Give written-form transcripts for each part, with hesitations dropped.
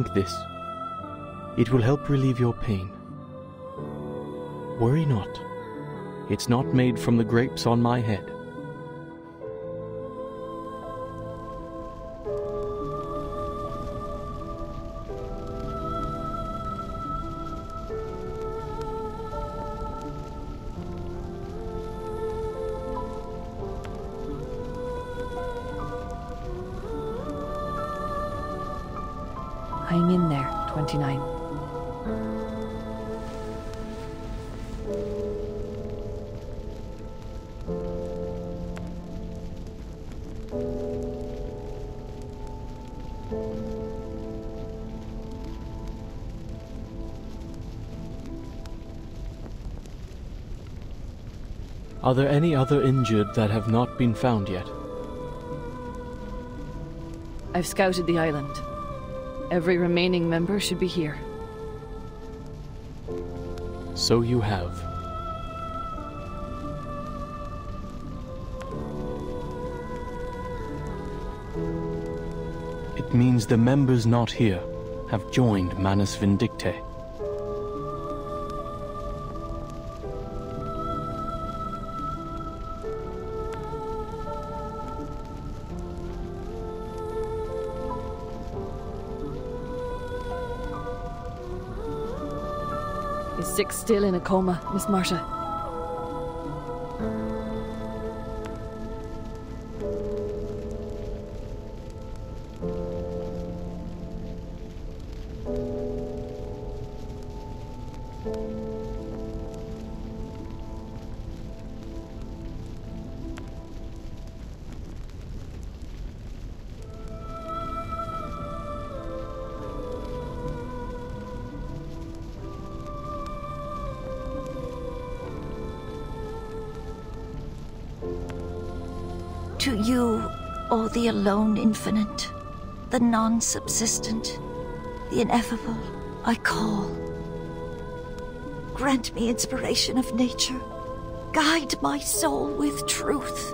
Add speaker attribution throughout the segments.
Speaker 1: drink this. It will help relieve your pain. Worry not. It's not made from the grapes on my head.
Speaker 2: Hang in there, 29.
Speaker 1: Are there any other injured that have not been found yet?
Speaker 2: I've scouted the island. Every remaining member should be here.
Speaker 1: So you have. It means the members not here have joined Manus Vindictae.
Speaker 2: Is Six still in a coma, Miss Marta?
Speaker 3: To you, O the alone infinite, the non-subsistent, the ineffable, I call. Grant me inspiration of nature. Guide my soul with truth.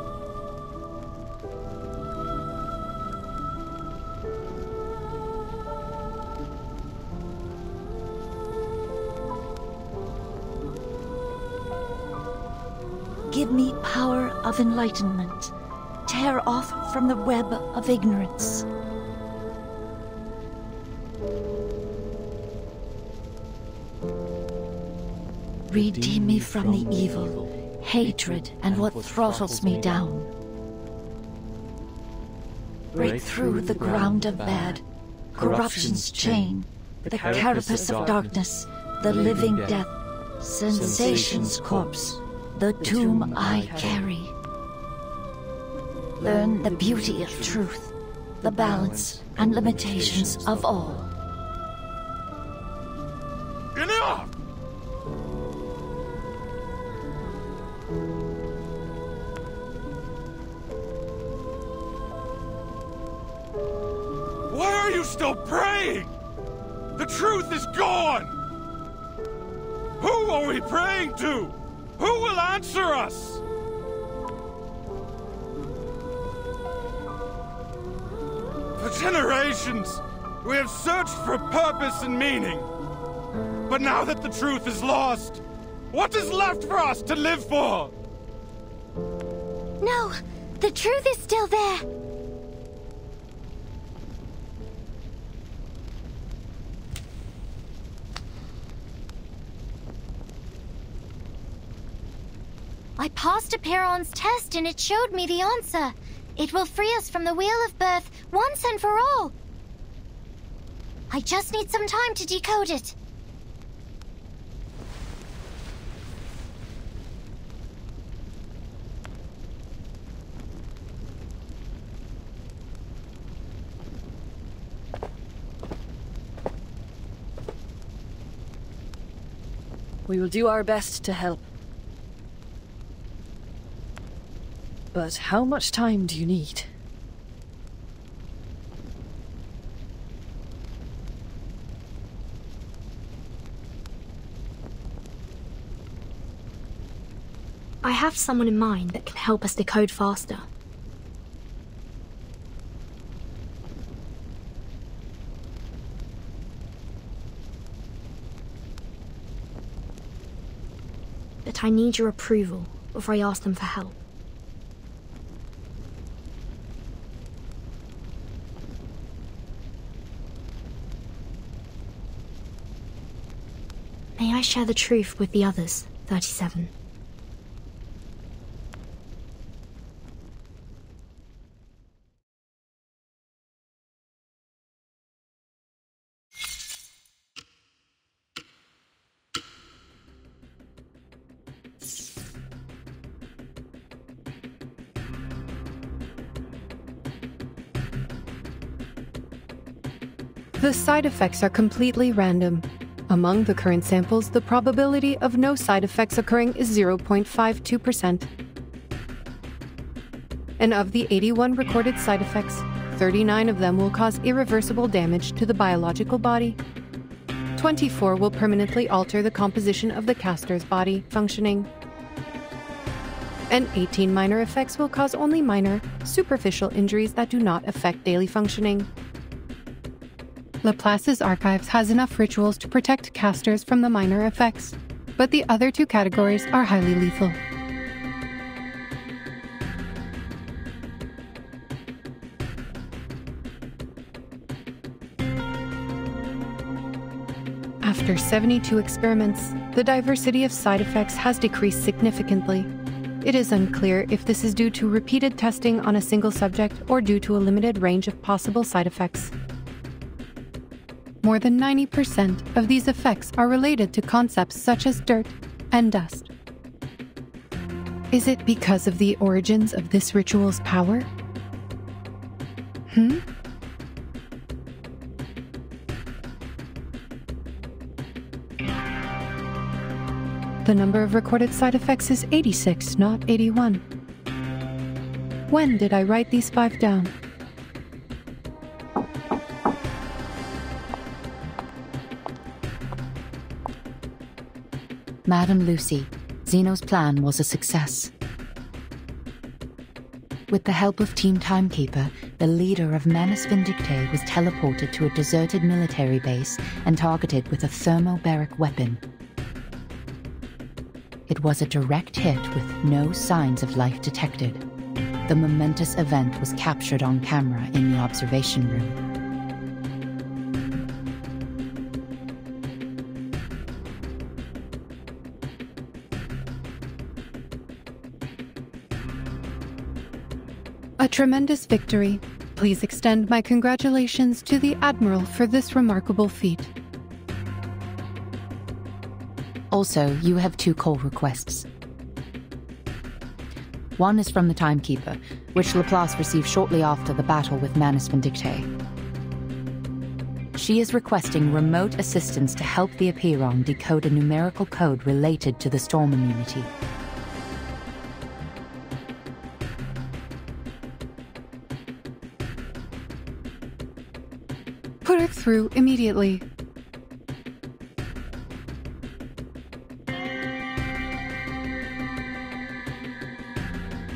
Speaker 3: Give me power of enlightenment. Tear off from the web of ignorance. Redeem me from the evil, hatred, and what throttles me down. Break through the ground of bad, corruption's chain, the carapace of darkness, the living death, sensation's corpse, the tomb I carry. Learn the beauty of truth, the balance and limitations of all.
Speaker 4: Enough! Why are you still praying? The truth is gone! Who are we praying to? Who will answer us? For generations, we have searched for purpose and meaning. But now that the truth is lost, what is left for us to live for?
Speaker 5: No, the truth is still there. I passed Aperon's test and it showed me the answer. It will free us from the Wheel of Birth once and for all. I just need some time to decode it.
Speaker 2: We will do our best to help. But how much time do you need?
Speaker 5: I have someone in mind that can help us decode faster.
Speaker 6: but I need your approval before I ask them for help. May I share the truth with the others, 37?
Speaker 7: The side effects are completely random. Among the current samples, the probability of no side effects occurring is 0.52%. And of the 81 recorded side effects, 39 of them will cause irreversible damage to the biological body. 24 will permanently alter the composition of the caster's body functioning. And 18 minor effects will cause only minor, superficial injuries that do not affect daily functioning. Laplace's archives has enough rituals to protect casters from the minor effects, but the other two categories are highly lethal. After 72 experiments, the diversity of side effects has decreased significantly. It is unclear if this is due to repeated testing on a single subject or due to a limited range of possible side effects. More than 90% of these effects are related to concepts such as dirt and dust. Is it because of the origins of this ritual's power? The number of recorded side effects is 86, not 81. When did I write these 5 down?
Speaker 3: Madam Lucy, Zeno's plan was a success. With the help of Team Timekeeper, the leader of Manus Vindictae was teleported to a deserted military base and targeted with a thermobaric weapon. It was a direct hit with no signs of life detected. The momentous event was captured on camera in the observation room.
Speaker 7: A tremendous victory. Please extend my congratulations to the Admiral for this remarkable feat.
Speaker 3: Also, you have 2 call requests. One is from the Timekeeper, which Laplace received shortly after the battle with Manus Vindictae. She is requesting remote assistance to help the Apiron decode a numerical code related to the storm immunity.
Speaker 7: Put her through immediately.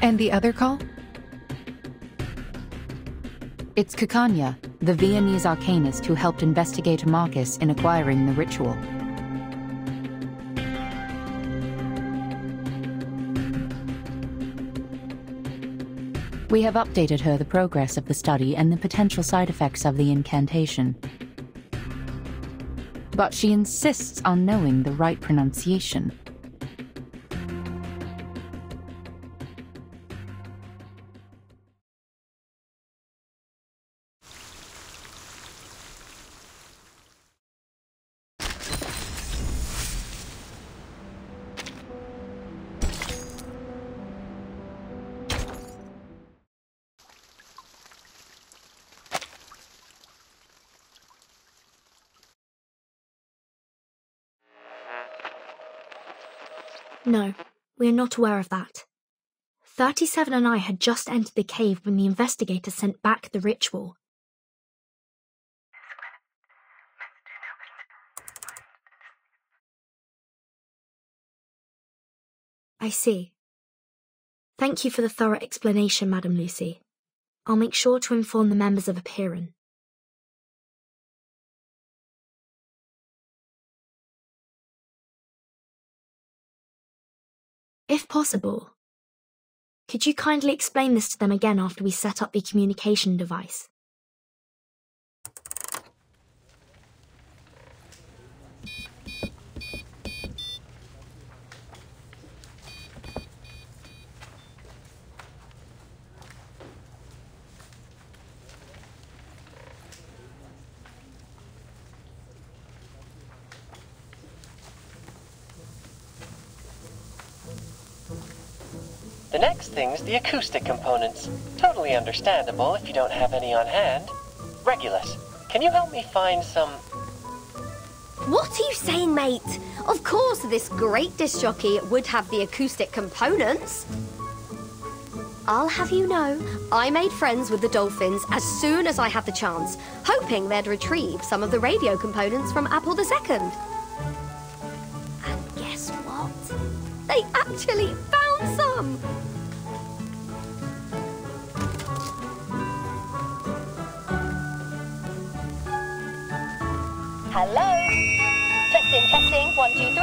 Speaker 7: And the other call?
Speaker 3: It's Campania, the Viennese arcanist who helped investigate Marcus in acquiring the ritual. We have updated her the progress of the study and the potential side effects of the incantation. But she insists on knowing the right pronunciation.
Speaker 6: No, we are not aware of that. 37 and I had just entered the cave when the investigator sent back the ritual. I see. Thank you for the thorough explanation, Madam Lucy. I'll make sure to inform the members of Apiron. If possible, could you kindly explain this to them again after we set up the communication device?
Speaker 8: The next thing's the acoustic components. Totally understandable if you don't have any on hand. Regulus, can you help me find some...
Speaker 9: What are you saying, mate? Of course this great disc jockey would have the acoustic components. I'll have you know, I made friends with the dolphins as soon as I had the chance, hoping they'd retrieve some of the radio components from Apple II. And guess what? They actually found some! Hello? Testing, 1, 2, 3.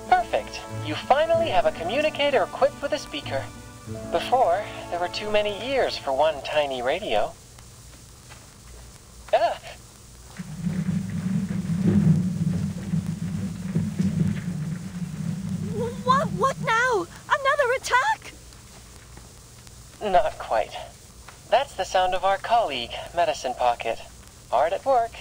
Speaker 8: Perfect. You finally have a communicator equipped with a speaker. Before, there were too many ears for one tiny radio. Ah!
Speaker 9: What now? Another attack?
Speaker 8: Not quite. That's the sound of our colleague, Medicine Pocket. Hard at work.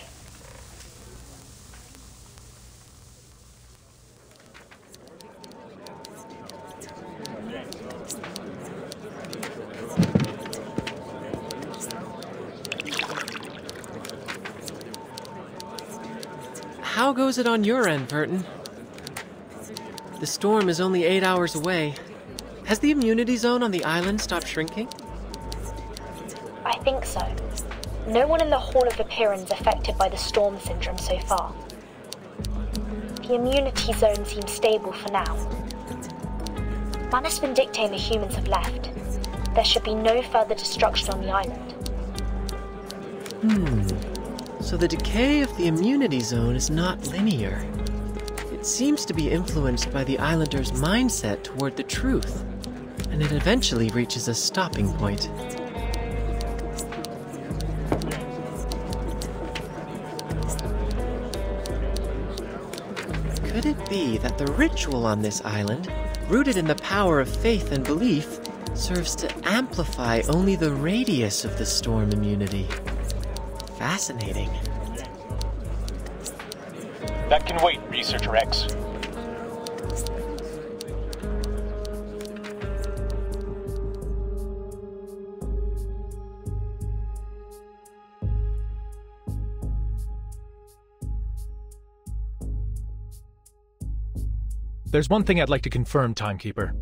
Speaker 10: How goes it on your end, Vertin? The storm is only 8 hours away. Has the immunity zone on the island stopped shrinking?
Speaker 6: I think so. No one in the Hall of the Pyrans affected by the storm syndrome so far. The immunity zone seems stable for now. Manus Vindictae and the humans have left. There should be no further destruction on the island.
Speaker 10: So the decay of the immunity zone is not linear. It seems to be influenced by the islanders' mindset toward the truth, and it eventually reaches a stopping point. Could it be that the ritual on this island, rooted in the power of faith and belief, serves to amplify only the radius of the storm immunity? Fascinating.
Speaker 11: That can wait, Researcher X.
Speaker 12: There's one thing I'd like to confirm, Timekeeper.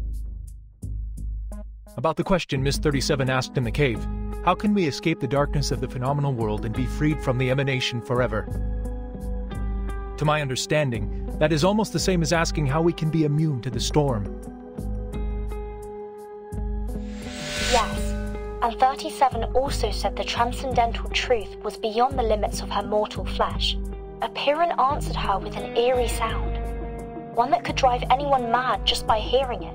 Speaker 12: About the question Miss 37 asked in the cave. How can we escape the darkness of the phenomenal world and be freed from the emanation forever? To my understanding, that is almost the same as asking how we can be immune to the storm.
Speaker 6: Yes, and 37 also said the transcendental truth was beyond the limits of her mortal flesh. A Pyrran answered her with an eerie sound, one that could drive anyone mad just by hearing it.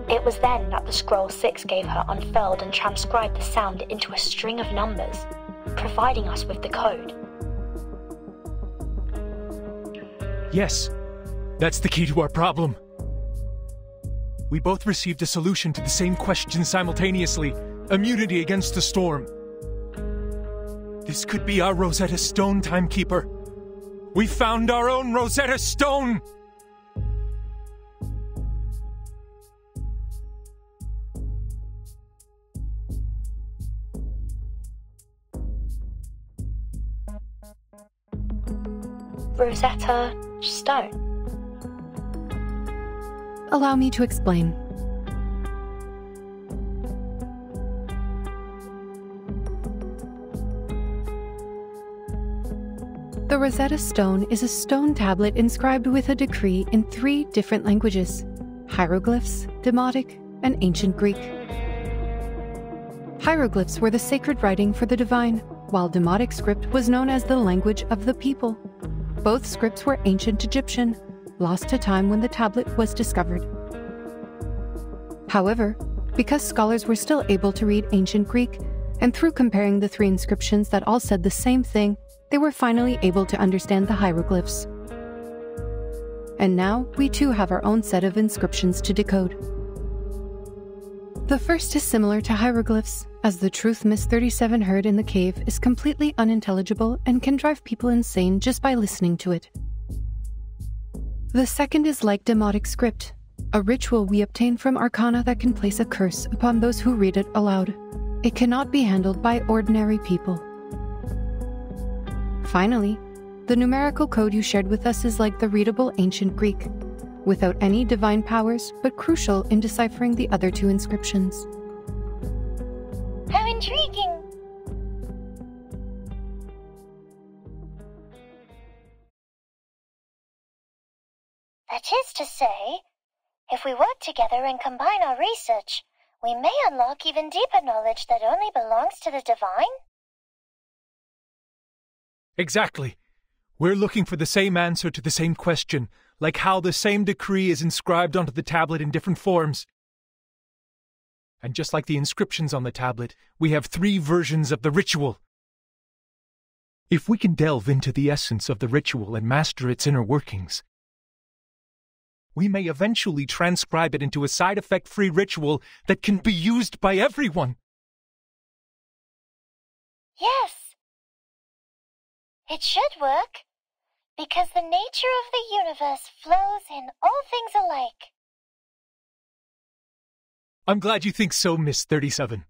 Speaker 6: It was then that the Scroll 6 gave her unfurled and transcribed the sound into a string of numbers, providing us with the code.
Speaker 12: Yes, that's the key to our problem. We both received a solution to the same question simultaneously, immunity against the storm. This could be our Rosetta Stone, Timekeeper. We found our own Rosetta Stone!
Speaker 6: Rosetta Stone.
Speaker 7: Allow me to explain. The Rosetta Stone is a stone tablet inscribed with a decree in 3 different languages: hieroglyphs, Demotic, and Ancient Greek. Hieroglyphs were the sacred writing for the divine, while Demotic script was known as the language of the people. Both scripts were ancient Egyptian, lost to time when the tablet was discovered. However, because scholars were still able to read ancient Greek, and through comparing the three inscriptions that all said the same thing, they were finally able to understand the hieroglyphs. And now, we too have our own set of inscriptions to decode. The first is similar to hieroglyphs, as the truth Miss 37 heard in the cave is completely unintelligible and can drive people insane just by listening to it. The second is like Demotic script, a ritual we obtain from Arcana that can place a curse upon those who read it aloud. It cannot be handled by ordinary people. Finally, the numerical code you shared with us is like the readable ancient Greek, without any divine powers, but crucial in deciphering the other two inscriptions.
Speaker 5: How intriguing! That is to say, if we work together and combine our research, we may unlock even deeper knowledge that only belongs to the divine?
Speaker 12: Exactly. We're looking for the same answer to the same question, like how the same decree is inscribed onto the tablet in different forms. And just like the inscriptions on the tablet, we have 3 versions of the ritual. If we can delve into the essence of the ritual and master its inner workings, we may eventually transcribe it into a side-effect-free ritual that can be used by everyone.
Speaker 5: Yes. It should work, because the nature of the universe flows in all things alike.
Speaker 12: I'm glad you think so, Miss 37.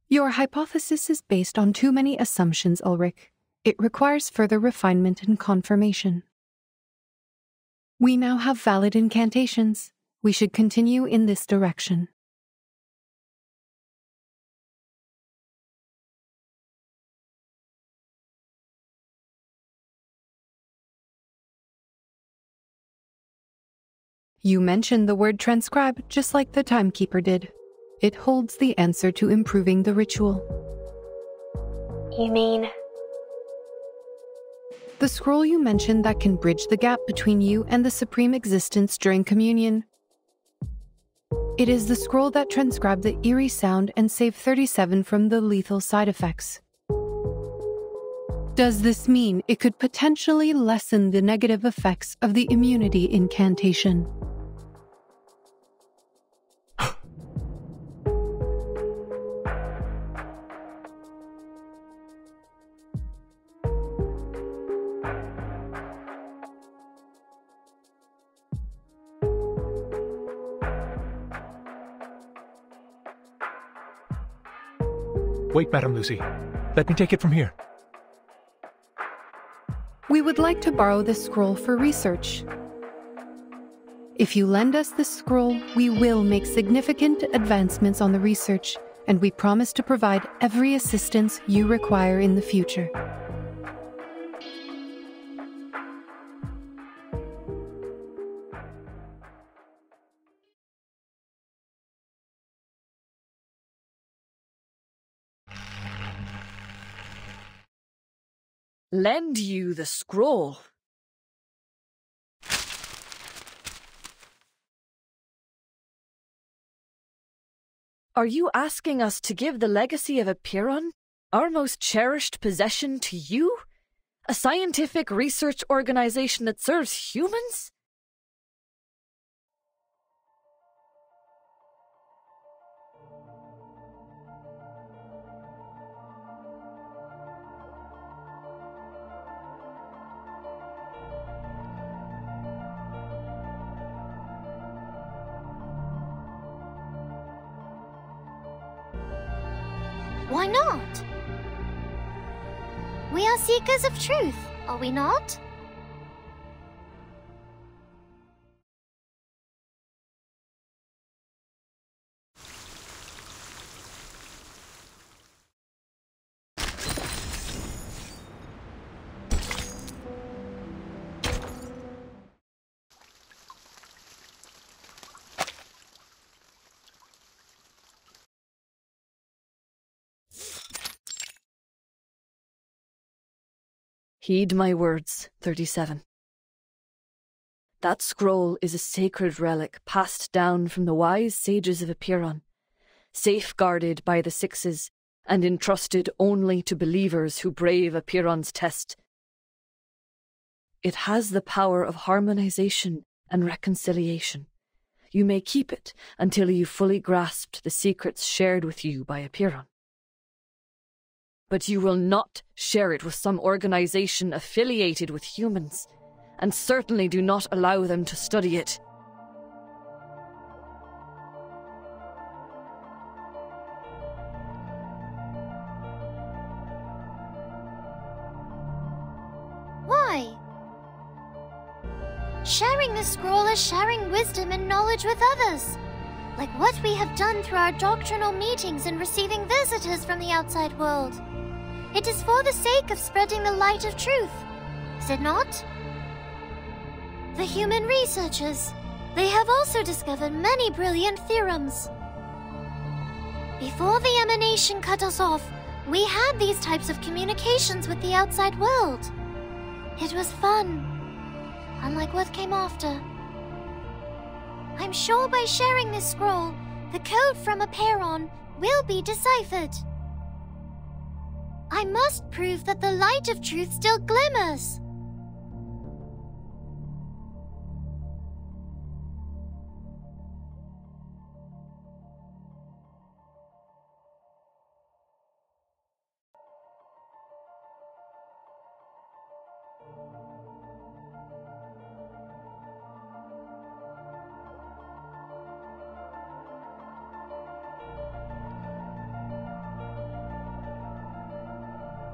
Speaker 7: Your hypothesis is based on too many assumptions, Ulrich. It requires further refinement and confirmation. We now have valid incantations. We should continue in this direction. You mentioned the word transcribe just like the timekeeper did. It holds the answer to improving the ritual.
Speaker 6: You mean?
Speaker 7: The scroll you mentioned that can bridge the gap between you and the Supreme Existence during communion. It is the scroll that transcribed the eerie sound and saved 37 from the lethal side effects. Does this mean it could potentially lessen the negative effects of the immunity incantation?
Speaker 12: Wait, Madame Lucy. Let me take it from here.
Speaker 7: We would like to borrow this scroll for research. If you lend us this scroll, we will make significant advancements on the research, and we promise to provide every assistance you require in the future.
Speaker 2: Lend you the scroll. Are you asking us to give the legacy of Apiron, our most cherished possession, to you? A scientific research organization that serves humans?
Speaker 5: Why not? We are seekers of truth, are we not?
Speaker 2: Heed my words, 37. That scroll is a sacred relic passed down from the wise sages of Epiron, safeguarded by the Sixes and entrusted only to believers who brave Epiron's test. It has the power of harmonization and reconciliation. You may keep it until you fully grasped the secrets shared with you by Epiron. But you will not share it with some organization affiliated with humans, and certainly do not allow them to study it.
Speaker 5: Why? Sharing the scroll is sharing wisdom and knowledge with others, like what we have done through our doctrinal meetings and receiving visitors from the outside world. It is for the sake of spreading the light of truth, is it not? The human researchers, they have also discovered many brilliant theorems. Before the emanation cut us off, we had these types of communications with the outside world. It was fun, unlike what came after. I'm sure by sharing this scroll, the code from Epiron will be deciphered. I must prove that the light of truth still glimmers.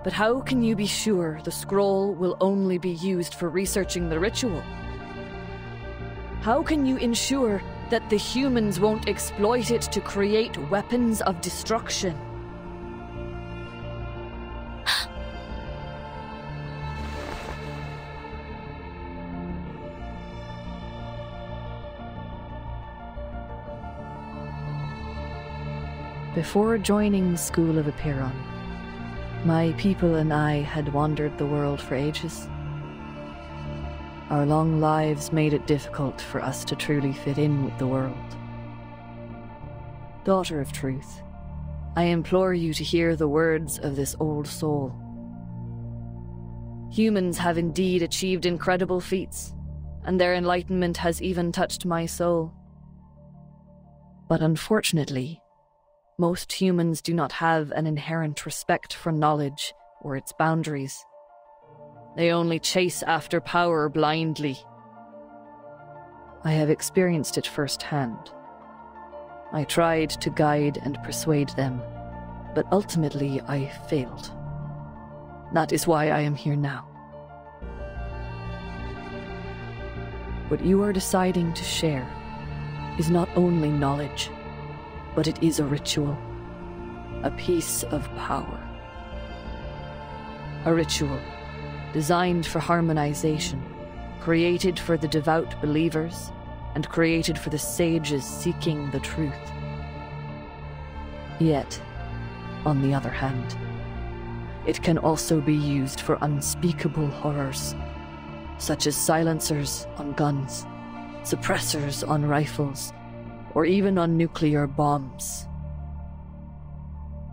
Speaker 2: But how can you be sure the scroll will only be used for researching the ritual? How can you ensure that the humans won't exploit it to create weapons of destruction? Before joining the School of Epiron, my people and I had wandered the world for ages. Our long lives made it difficult for us to truly fit in with the world. Daughter of Truth, I implore you to hear the words of this old soul. Humans have indeed achieved incredible feats, and their enlightenment has even touched my soul. But unfortunately, most humans do not have an inherent respect for knowledge or its boundaries. They only chase after power blindly. I have experienced it firsthand. I tried to guide and persuade them, but ultimately I failed. That is why I am here now. What you are deciding to share is not only knowledge, but it is a ritual, a piece of power. A ritual designed for harmonization, created for the devout believers, and created for the sages seeking the truth. Yet, on the other hand, it can also be used for unspeakable horrors, such as silencers on guns, suppressors on rifles, or even on nuclear bombs.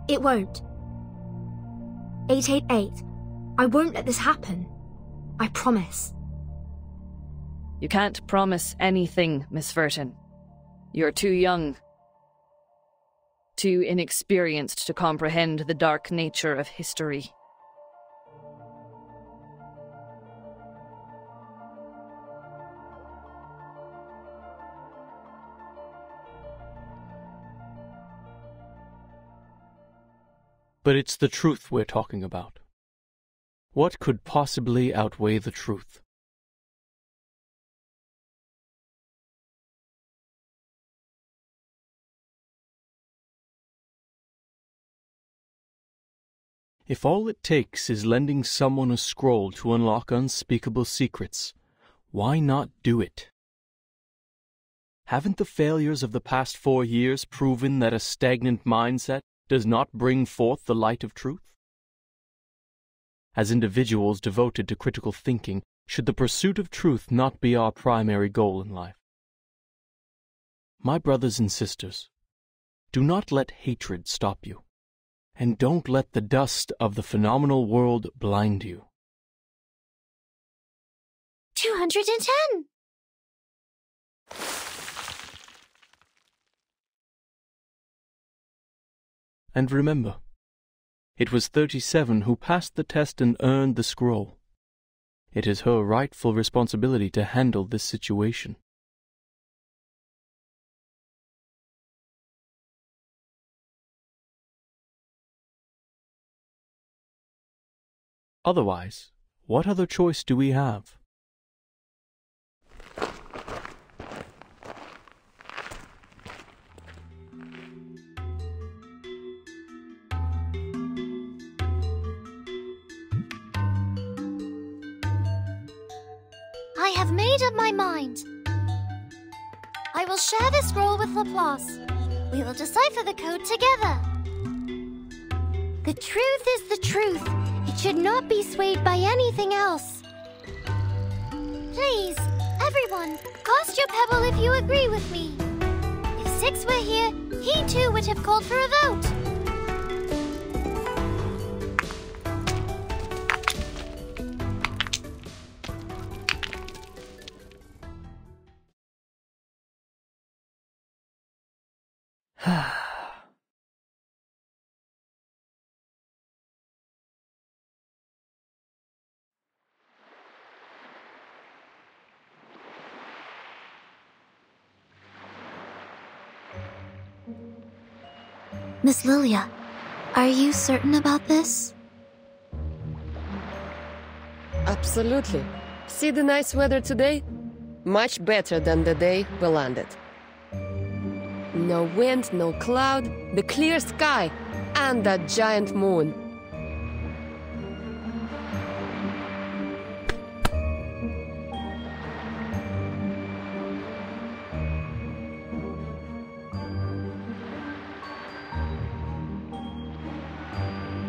Speaker 13: It won't. 888, I won't let this happen. I promise.
Speaker 2: You can't promise anything, Miss Verton. You're too young, too inexperienced to comprehend the dark nature of history.
Speaker 1: But it's the truth we're talking about. What could possibly outweigh the truth? If all it takes is lending someone a scroll to unlock unspeakable secrets, why not do it? Haven't the failures of the past 4 years proven that a stagnant mindset does not bring forth the light of truth? as individuals devoted to critical thinking, should the pursuit of truth not be our primary goal in life. My brothers and sisters, do not let hatred stop you, and don't let the dust of the phenomenal world blind you.
Speaker 5: 210!
Speaker 1: And remember, it was 37 who passed the test and earned the scroll. It is her rightful responsibility to handle this situation. Otherwise, what other choice do we have?
Speaker 5: I have made up my mind. I will share the scroll with Laplace. We will decipher the code together. The truth is the truth. It should not be swayed by anything else. Please, everyone, cast your pebble if you agree with me. If Six were here, he too would have called for a vote.
Speaker 6: Miss Lilia, are you certain about this?
Speaker 14: Absolutely. See the nice weather today? Much better than the day we landed. No wind, no cloud, the clear sky, and that giant moon.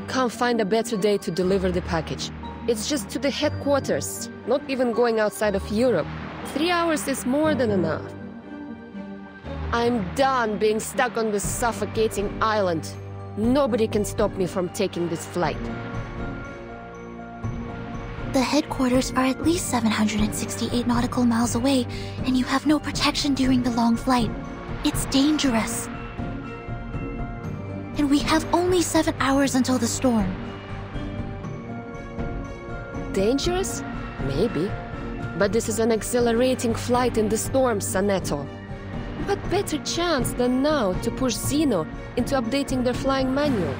Speaker 14: Can't find a better day to deliver the package. It's just to the headquarters, not even going outside of Europe. 3 hours is more than enough. I'm done being stuck on this suffocating island. Nobody can stop me from taking this flight.
Speaker 6: The headquarters are at least 768 nautical miles away, and you have no protection during the long flight. It's dangerous. And we have only 7 hours until the storm.
Speaker 14: Dangerous? Maybe. But this is an exhilarating flight in the storm, Saneto. What better chance than now to push Xeno into updating their flying manual?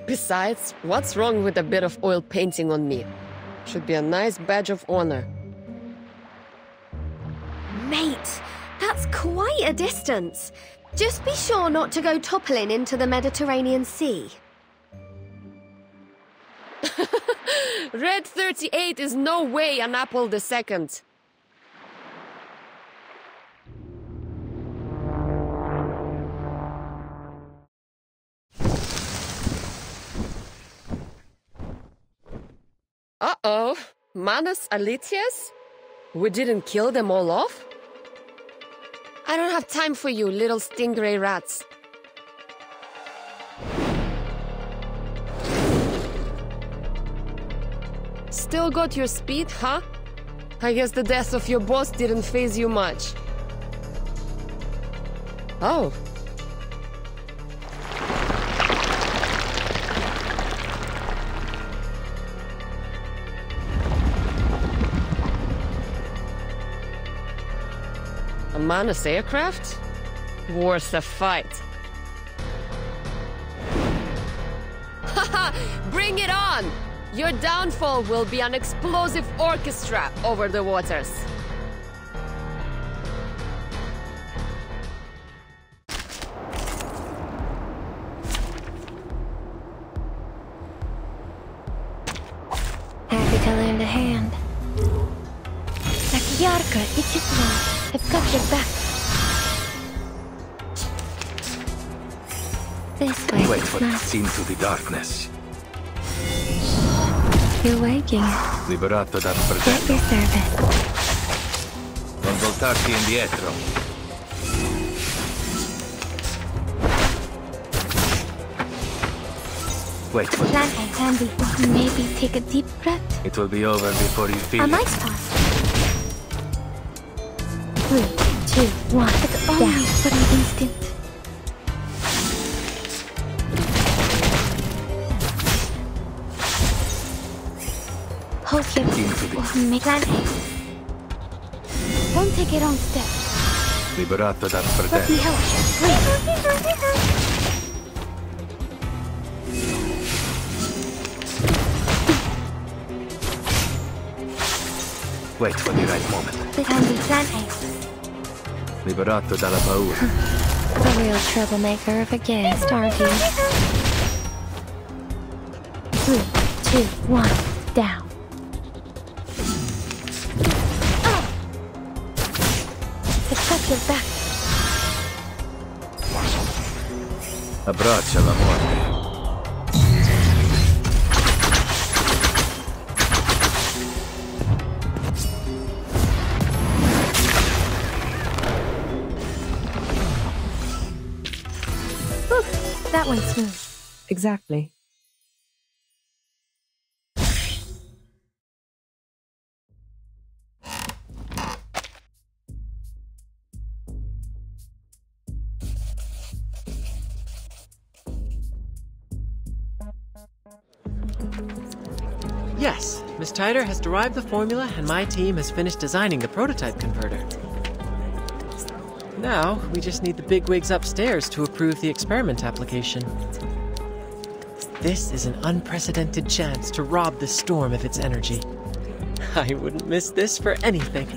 Speaker 14: Besides, what's wrong with a bit of oil painting on me? Should be a nice badge of honor.
Speaker 9: Mate, that's quite a distance. Just be sure not to go toppling into the Mediterranean Sea.
Speaker 14: Red 38 is no way an Apple II. Uh-oh. Manus Alitius? We didn't kill them all off? I don't have time for you, little stingray rats. Still got your speed, huh? I guess the death of your boss didn't faze you much. Oh. A Manus aircraft? Worth a fight. Haha! Bring it on! Your downfall will be an explosive orchestra over the waters.
Speaker 13: Happy to lend a hand. Second
Speaker 3: Yarka, it's it now. I've got your back. This way.
Speaker 15: Wait for it into the darkness.
Speaker 3: You're waking.
Speaker 15: Liberato dal
Speaker 3: At
Speaker 15: fratello.
Speaker 3: your service.
Speaker 15: Non voltarti indietro. Wait for
Speaker 3: Plan A, Andy. Maybe take a deep breath.
Speaker 15: it. Will be over before you feel
Speaker 3: A
Speaker 15: it.
Speaker 3: nice pass. 3, 2, 1. But only for an instant. Hold here. Make plan A. Don't take a wrong step.
Speaker 15: Liberato dal
Speaker 3: Let me
Speaker 15: fratello.
Speaker 3: help you.
Speaker 15: Wait for the right moment.
Speaker 3: Andy, plan A.
Speaker 15: Liberato dalla paura.
Speaker 3: A real troublemaker of a guest, aren't you? 3, 2, 1. Down. I've got your back.
Speaker 15: Abbraccia la morte.
Speaker 7: That went smooth. Exactly.
Speaker 10: Yes, Miss Tyder has derived the formula and my team has finished designing the prototype converter. Now, we just need the bigwigs upstairs to approve the experiment application. This is an unprecedented chance to rob the storm of its energy. I wouldn't miss this for anything.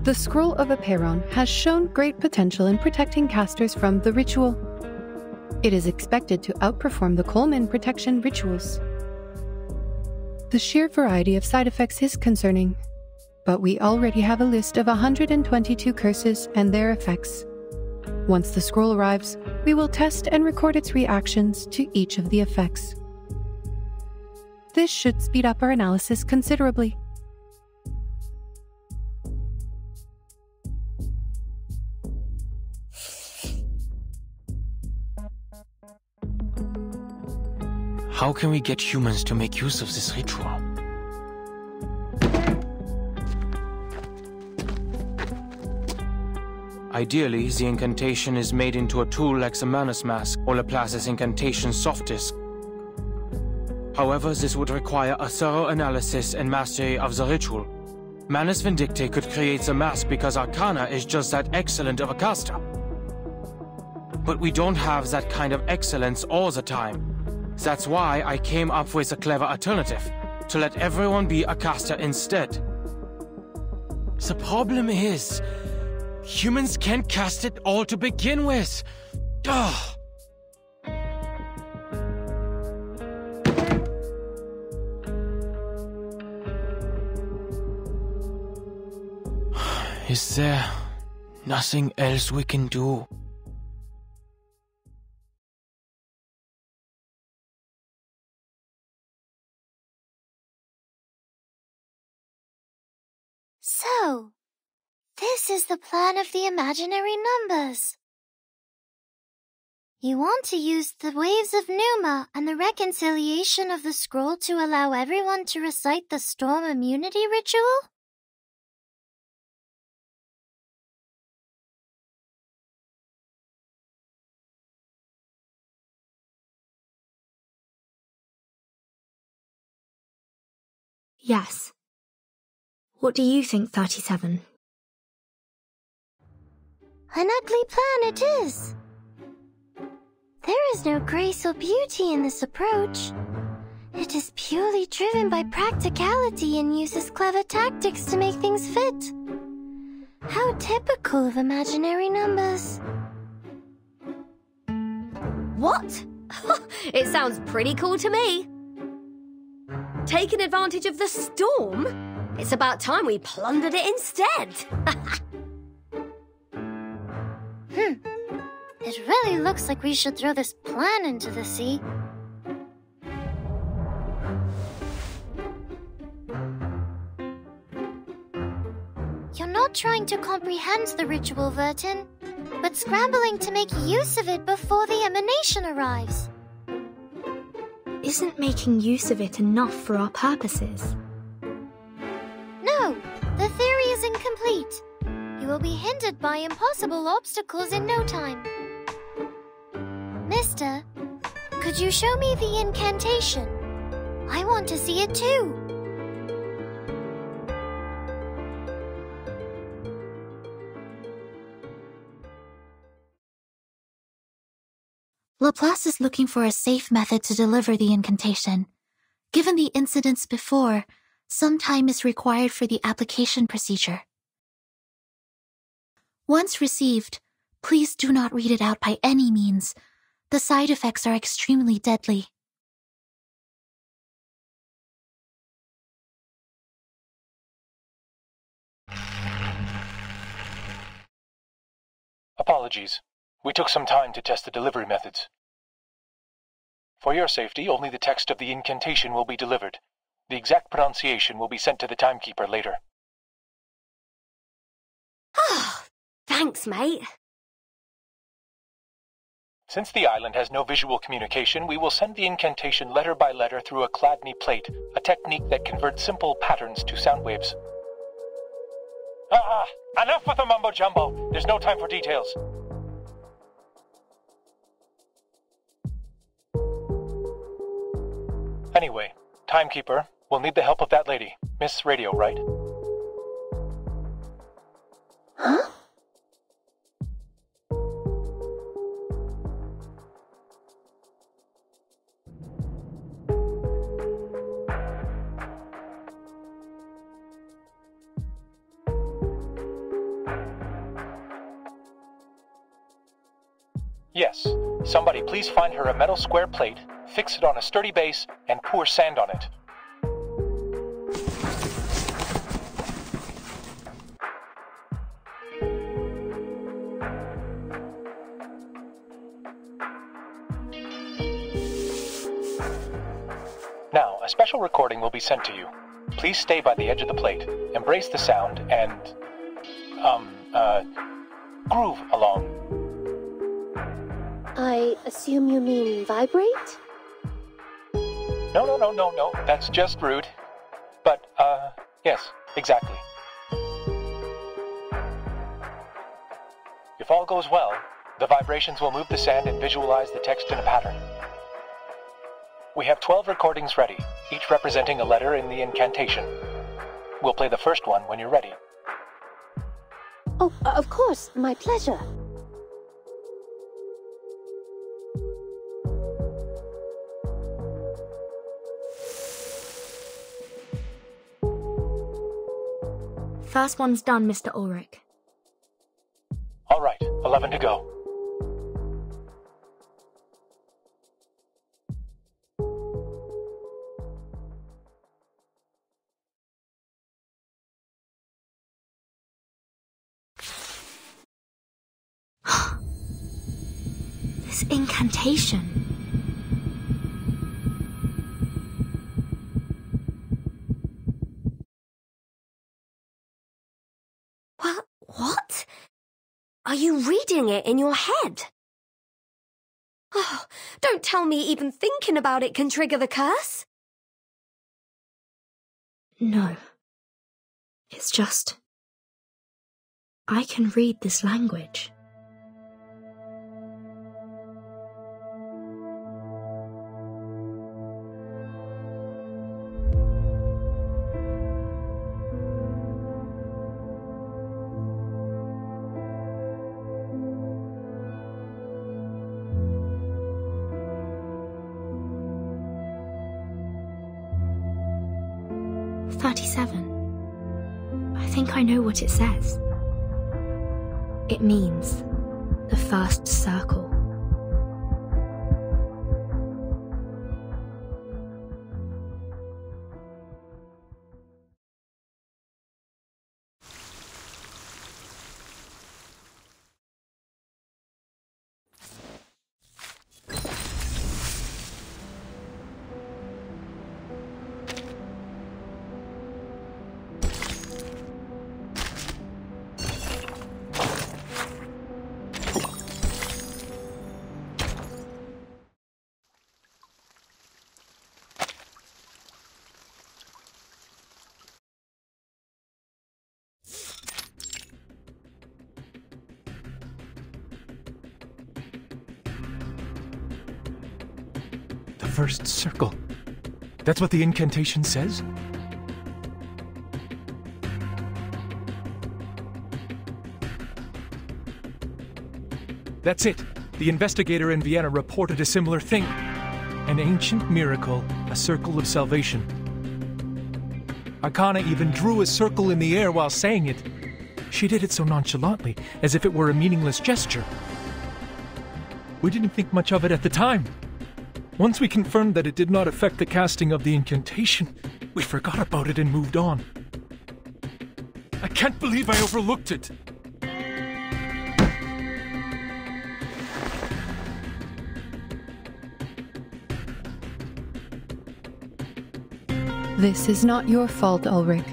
Speaker 7: The Scroll of Aperon has shown great potential in protecting casters from the ritual. It is expected to outperform the Coleman protection rituals. The sheer variety of side effects is concerning, but we already have a list of 122 curses and their effects. Once the scroll arrives, we will test and record its reactions to each of the effects. This should speed up our analysis considerably.
Speaker 1: How can we get humans to make use of this ritual? Ideally, the incantation is made into a tool like the Manus Mask or Laplace's incantation soft disk. However, this would require a thorough analysis and mastery of the ritual. Manus Vindicte could create the mask because Arcana is just that excellent of a caster. But we don't have that kind of excellence all the time. That's why I came up with a clever alternative, to let everyone be a caster instead. The problem is, humans can't cast it all to begin with. Ugh. Is there nothing else we can do?
Speaker 5: So, this is the plan of the imaginary numbers. You want to use the waves of Numa and the reconciliation of the scroll to allow everyone to recite the storm immunity ritual?
Speaker 13: Yes. What do you think, 37?
Speaker 5: An ugly plan it is. There is no grace or beauty in this approach. It is purely driven by practicality and uses clever tactics to make things fit. How typical of imaginary numbers.
Speaker 9: What? It sounds pretty cool to me. Taking advantage of the storm? It's about time we plundered it instead.
Speaker 5: It really looks like we should throw this plan into the sea. You're not trying to comprehend the ritual, Vertin, but scrambling to make use of it before the emanation arrives.
Speaker 13: Isn't making use of it enough for our purposes?
Speaker 5: No, the theory is incomplete. You will be hindered by impossible obstacles in no time. Mister, could you show me the incantation? I want to see it too.
Speaker 16: Laplace is looking for a safe method to deliver the incantation. Given the incidents before, some time is required for the application procedure. Once received, please do not read it out by any means. The side effects are extremely deadly.
Speaker 11: Apologies. We took some time to test the delivery methods. For your safety, only the text of the incantation will be delivered. The exact pronunciation will be sent to the timekeeper later.
Speaker 9: Thanks, mate.
Speaker 11: Since the island has no visual communication, we will send the incantation letter by letter through a Chladni plate, a technique that converts simple patterns to sound waves. Enough with the mumbo-jumbo. There's no time for details. Anyway, timekeeper, we'll need the help of that lady. Miss Radio, right?
Speaker 16: Huh?
Speaker 11: Yes. Somebody please find her a metal square plate, fix it on a sturdy base, and pour sand on it. Now, a special recording will be sent to you. Please stay by the edge of the plate, embrace the sound, and, groove along.
Speaker 9: I assume you mean vibrate?
Speaker 11: No, that's just rude. But, yes, exactly. If all goes well, the vibrations will move the sand and visualize the text in a pattern. We have 12 recordings ready, each representing a letter in the incantation. We'll play the first one when you're ready.
Speaker 9: Oh, of course, my pleasure.
Speaker 13: First one's done, Mr. Ulrich.
Speaker 11: All right, 11 to go.
Speaker 13: This incantation.
Speaker 9: What? Are you reading it in your head? Oh, don't tell me even thinking about it can trigger the curse.
Speaker 13: No. It's just... I can read this language. I think I know what it says. It means the first circle.
Speaker 12: first circle. That's what the incantation says? That's it. The investigator in Vienna reported a similar thing. An ancient miracle, a circle of salvation. Arcana even drew a circle in the air while saying it. She did it so nonchalantly, as if it were a meaningless gesture. We didn't think much of it at the time. Once we confirmed that it did not affect the casting of the incantation, we forgot about it and moved on. I can't believe I overlooked it.
Speaker 7: This is not your fault, Ulrich.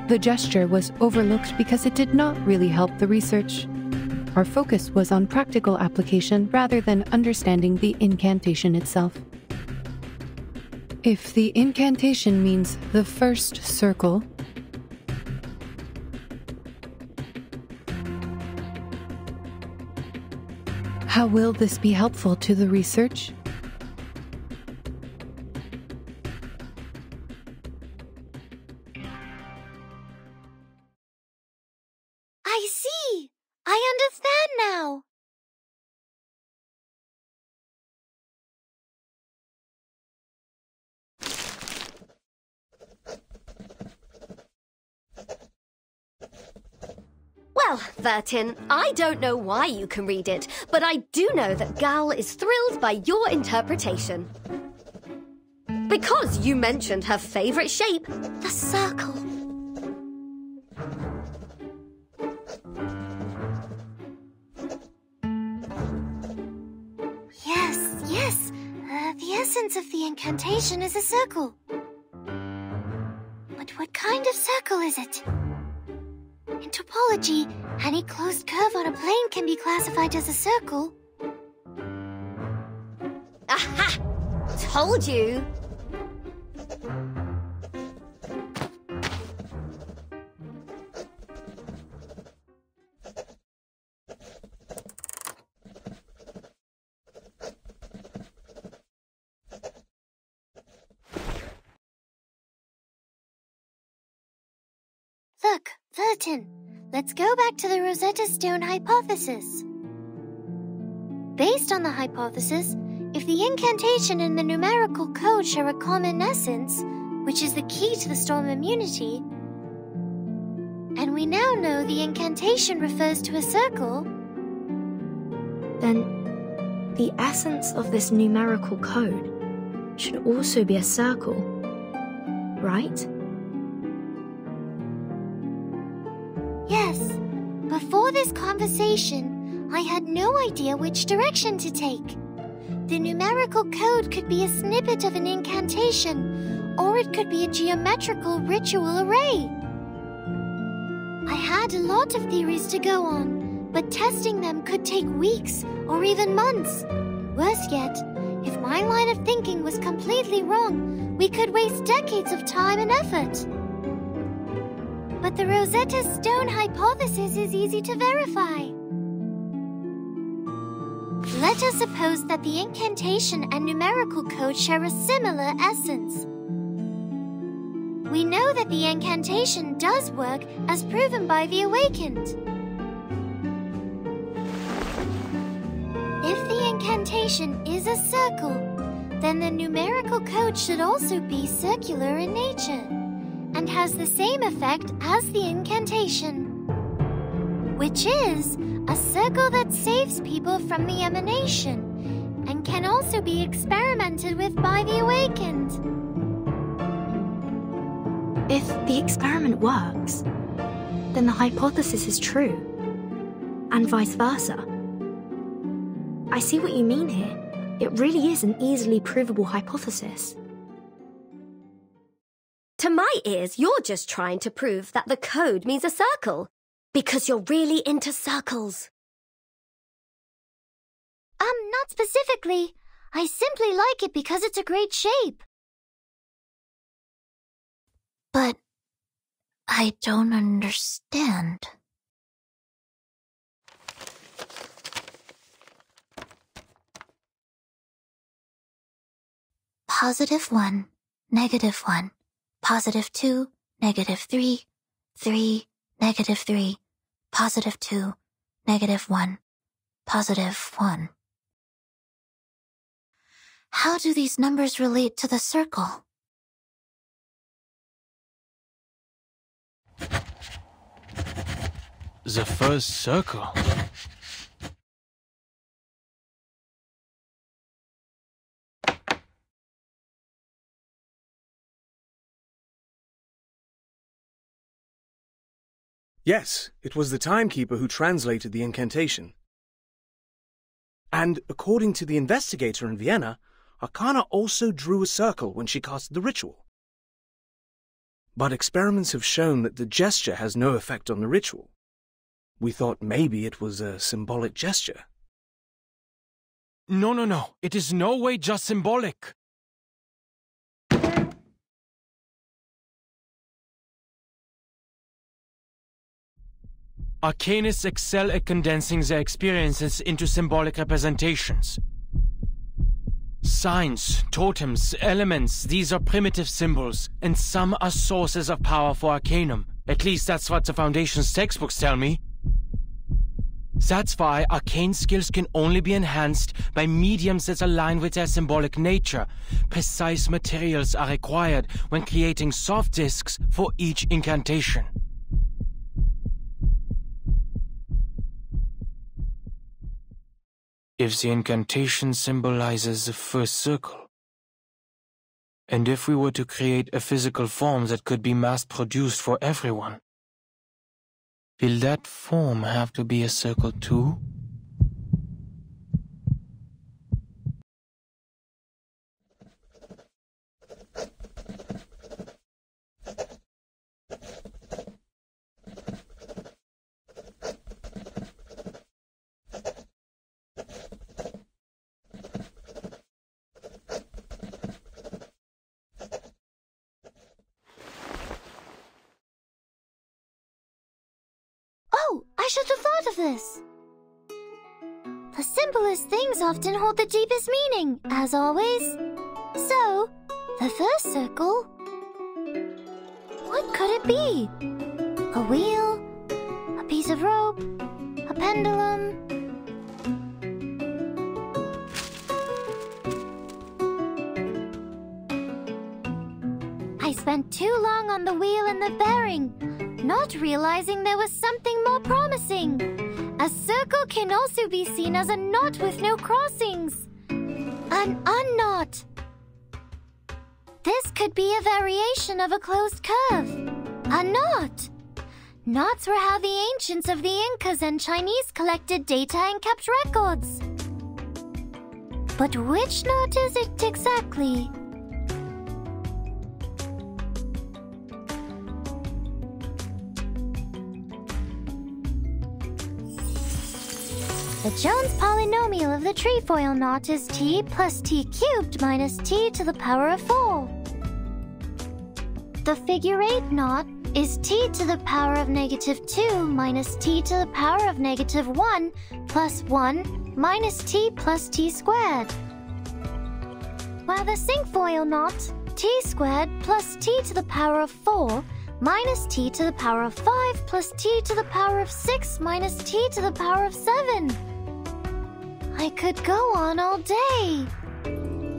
Speaker 7: The gesture was overlooked because it did not really help the research. Our focus was on practical application rather than understanding the incantation itself. If the incantation means the first circle, how will this be helpful to the research?
Speaker 5: I see! I understand now!
Speaker 9: Well, Vertin, I don't know why you can read it, but I do know that Gal is thrilled by your interpretation. Because you mentioned her favorite shape, the circle.
Speaker 5: Yes. The essence of the incantation is a circle. But what kind of circle is it? In topology, any closed curve on a plane can be classified as a circle.
Speaker 9: Aha! Told you!
Speaker 5: Look, Vertin, let's go back to the Rosetta Stone hypothesis. Based on the hypothesis, if the incantation and the numerical code share a common essence, which is the key to the storm immunity, and we now know the incantation refers to a circle,
Speaker 13: then the essence of this numerical code should also be a circle, right?
Speaker 5: Yes. Before this conversation, I had no idea which direction to take. The numerical code could be a snippet of an incantation, or it could be a geometrical ritual array. I had a lot of theories to go on, but testing them could take weeks or even months. Worse yet, if my line of thinking was completely wrong, we could waste decades of time and effort. But the Rosetta Stone hypothesis is easy to verify. Let us suppose that the incantation and numerical code share a similar essence. We know that the incantation does work as proven by the Awakened. If the incantation is a circle, then the numerical code should also be circular in nature and has the same effect as the incantation, which is a circle that saves people from the emanation and can also be experimented with by the Awakened.
Speaker 13: If the experiment works, then the hypothesis is true, and vice versa. I see what you mean here. It really is an easily provable hypothesis.
Speaker 9: To my ears, you're just trying to prove that the code means a circle, because you're really into circles.
Speaker 5: Not specifically. I simply like it because it's a great shape.
Speaker 16: But I don't understand. +1, -1, +2, -3, 3, -3, +2, -1, +1. How do these numbers relate to the circle?
Speaker 1: The first circle.
Speaker 17: Yes, it was the timekeeper who translated the incantation. And according to the investigator in Vienna, Arcana also drew a circle when she cast the ritual. But experiments have shown that the gesture has no effect on the ritual. We thought maybe it was a symbolic gesture.
Speaker 1: No. It is no way just symbolic. Arcanists excel at condensing their experiences into symbolic representations. Signs, totems, elements, these are primitive symbols, and some are sources of power for Arcanum. At least that's what the Foundation's textbooks tell me. That's why arcane skills can only be enhanced by mediums that align with their symbolic nature. Precise materials are required when creating soft discs for each incantation. If the incantation symbolizes the first circle, and if we were to create a physical form that could be mass-produced for everyone, will that form have to be a circle too?
Speaker 5: I should have thought of this. The simplest things often hold the deepest meaning, as always. So, the first circle... What could it be? A wheel? A piece of rope? A pendulum? I spent too long on the wheel and the bearing, not realizing there was something more promising. A circle can also be seen as a knot with no crossings. An unknot. This could be a variation of a closed curve. A knot. Knots were how the ancients of the Incas and Chinese collected data and kept records. But which knot is it exactly? The Jones polynomial of the trefoil knot is t plus t cubed minus t to the power of 4. The figure 8 knot is t to the power of -2 minus t to the power of -1 plus 1 minus t plus t squared. While the cinquefoil knot, t squared plus t to the power of 4 minus t to the power of 5 plus t to the power of 6 minus t to the power of 7. I could go on all day.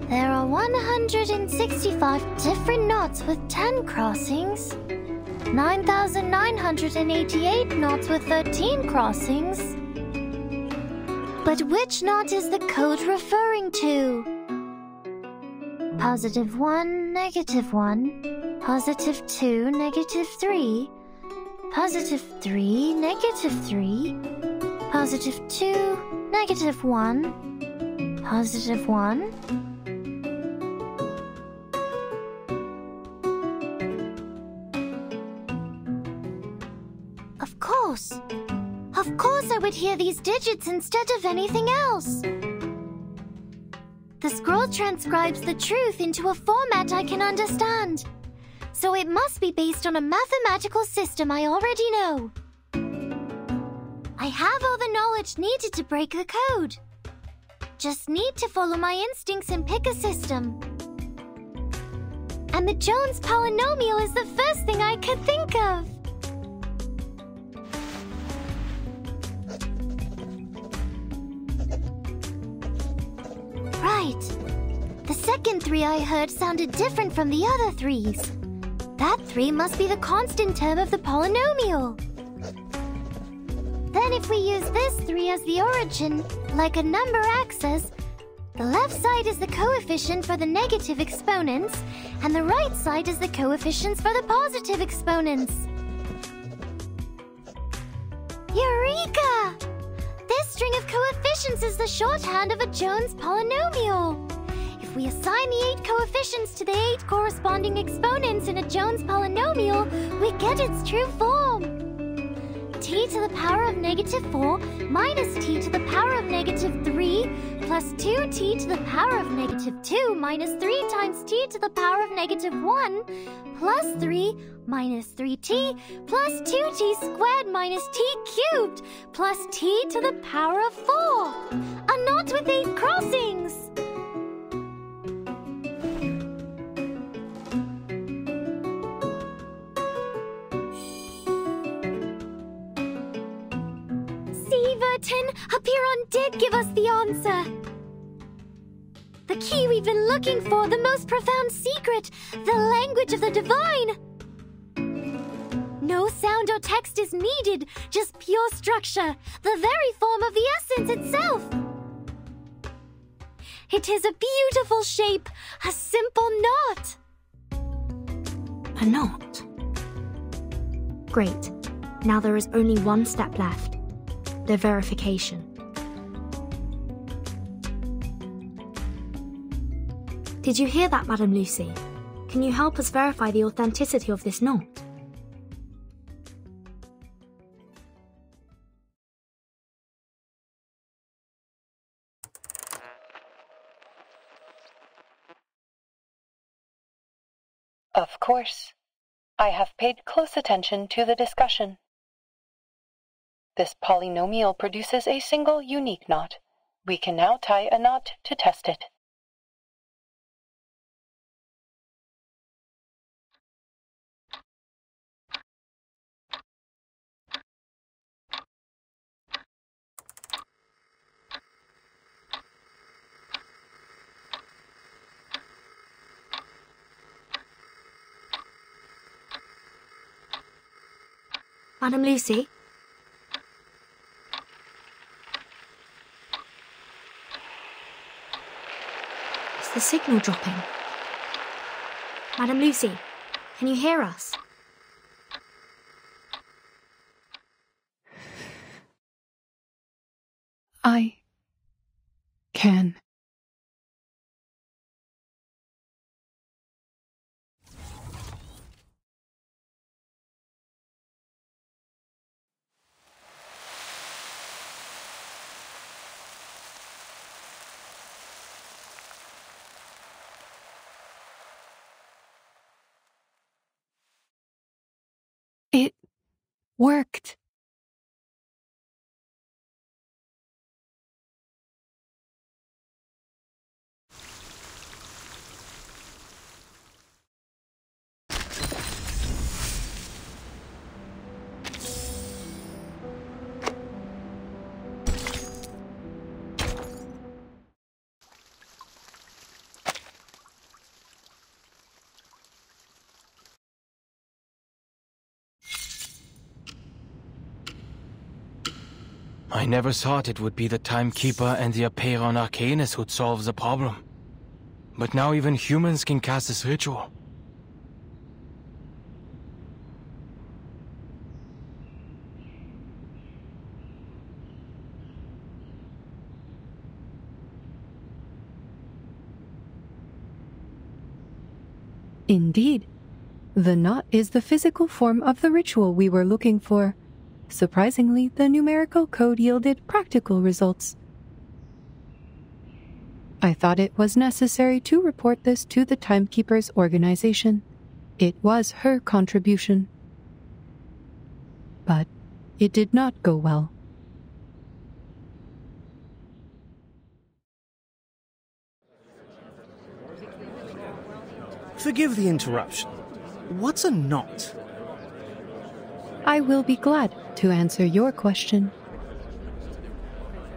Speaker 5: There are 165 different knots with 10 crossings, 9,988 knots with 13 crossings. But which knot is the code referring to? +1, -1, +2, -3, +3, -3, +2, -1, +1. Of course I would hear these digits instead of anything else. The scroll transcribes the truth into a format I can understand. So it must be based on a mathematical system I already know. I have all the knowledge needed to break the code. Just need to follow my instincts and pick a system. And the Jones polynomial is the first thing I could think of. Right. The second 3 I heard sounded different from the other 3s. That 3 must be the constant term of the polynomial. Then if we use this 3 as the origin, like a number axis, the left side is the coefficient for the negative exponents, and the right side is the coefficients for the positive exponents. Eureka! This string of coefficients is the shorthand of a Jones polynomial. If we assign the 8 coefficients to the 8 corresponding exponents in a Jones polynomial, we get its true form. T to the power of -4 minus t to the power of -3 plus 2t to the power of -2 minus 3 times t to the power of -1 plus 3 minus 3t plus 2t squared minus t cubed plus t to the power of 4. A knot with 8 crossings. Apiron did give us the answer. The key we've been looking for, the most profound secret, the language of the divine. No sound or text is needed, just pure structure, the very form of the essence itself. It is a beautiful shape, a simple knot.
Speaker 13: A knot? Great. Now there is only one step left. The verification. Did you hear that, Madame Lucy? Can you help us verify the authenticity of this knot?
Speaker 18: Of course. I have paid close attention to the discussion. This polynomial produces a single unique knot. We can now tie a knot to test it.
Speaker 13: Madame Lucy? The signal dropping. Madame Lucy, can you hear us?
Speaker 7: I can. It worked.
Speaker 19: I never thought it would be the Timekeeper and the Aperon Arcanus who'd solve the problem. But now even humans can cast this ritual.
Speaker 7: Indeed. The knot is the physical form of the ritual we were looking for. Surprisingly, the numerical code yielded practical results. I thought it was necessary to report this to the Timekeeper's organization. It was her contribution. But it did not go well.
Speaker 17: Forgive the interruption. What's a knot?
Speaker 7: I will be glad to answer your question.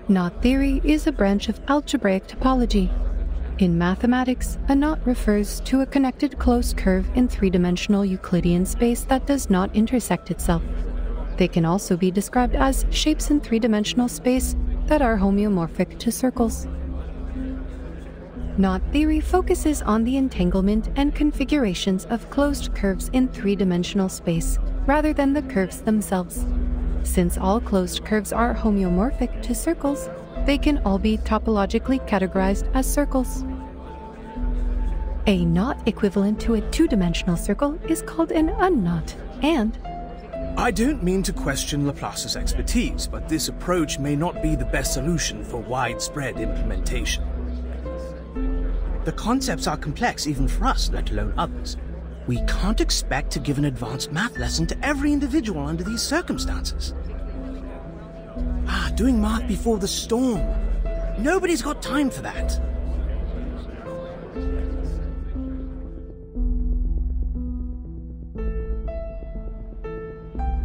Speaker 7: Knot theory is a branch of algebraic topology. In mathematics, a knot refers to a connected closed curve in three-dimensional Euclidean space that does not intersect itself. They can also be described as shapes in three-dimensional space that are homeomorphic to circles. Knot theory focuses on the entanglement and configurations of closed curves in three-dimensional space, rather than the curves themselves. Since all closed curves are homeomorphic to circles, they can all be topologically categorized as circles. A knot equivalent to a two-dimensional circle is called an unknot, and...
Speaker 17: I don't mean to question Laplace's expertise, but this approach may not be the best solution for widespread implementation. The concepts are complex even for us, let alone others. We can't expect to give an advanced math lesson to every individual under these circumstances. Doing math before the storm. Nobody's got time for that.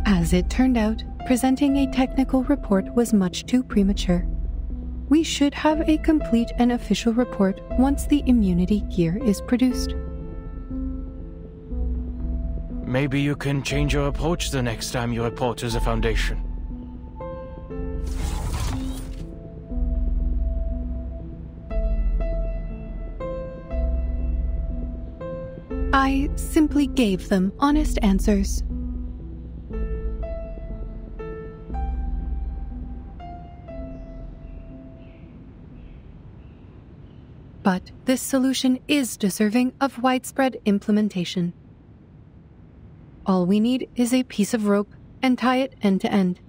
Speaker 7: As it turned out, presenting a technical report was much too premature. We should have a complete and official report once the immunity gear is produced.
Speaker 19: Maybe you can change your approach the next time you report to the Foundation.
Speaker 7: I simply gave them honest answers. But this solution is deserving of widespread implementation. All we need is a piece of rope and tie it end to end.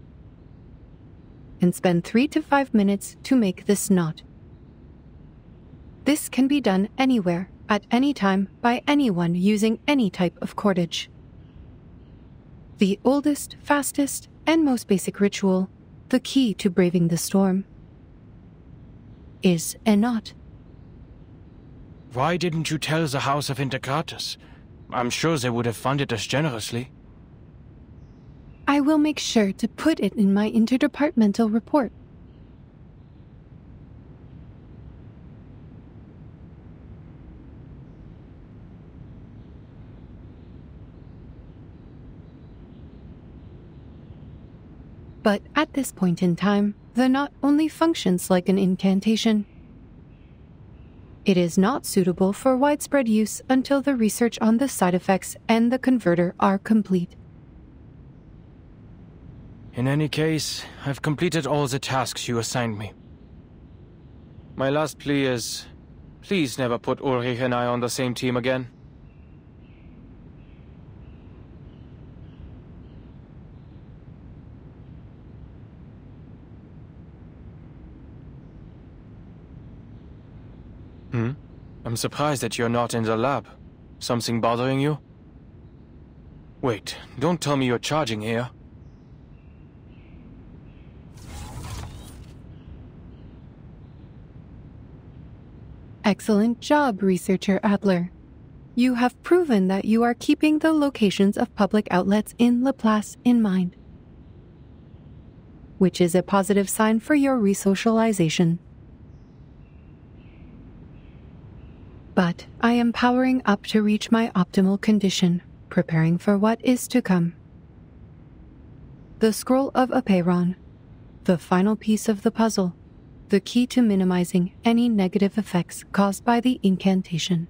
Speaker 7: And spend 3 to 5 minutes to make this knot. This can be done anywhere, at any time, by anyone using any type of cordage. The oldest, fastest, and most basic ritual, the key to braving the storm, is a knot.
Speaker 19: Why didn't you tell the House of Intercratus? I'm sure they would have funded us generously.
Speaker 7: I will make sure to put it in my interdepartmental report. But at this point in time, the knot only functions like an incantation. It is not suitable for widespread use until the research on the side effects and the converter are complete.
Speaker 19: In any case, I've completed all the tasks you assigned me. My last plea is, please never put Ulrich and I on the same team again. I'm surprised that you're not in the lab. Something bothering you? Wait, don't tell me you're charging here.
Speaker 7: Excellent job, Researcher Adler. You have proven that you are keeping the locations of public outlets in Laplace in mind, which is a positive sign for your resocialization. But I am powering up to reach my optimal condition, preparing for what is to come. The Scroll of Apeiron, the final piece of the puzzle, the key to minimizing any negative effects caused by the incantation.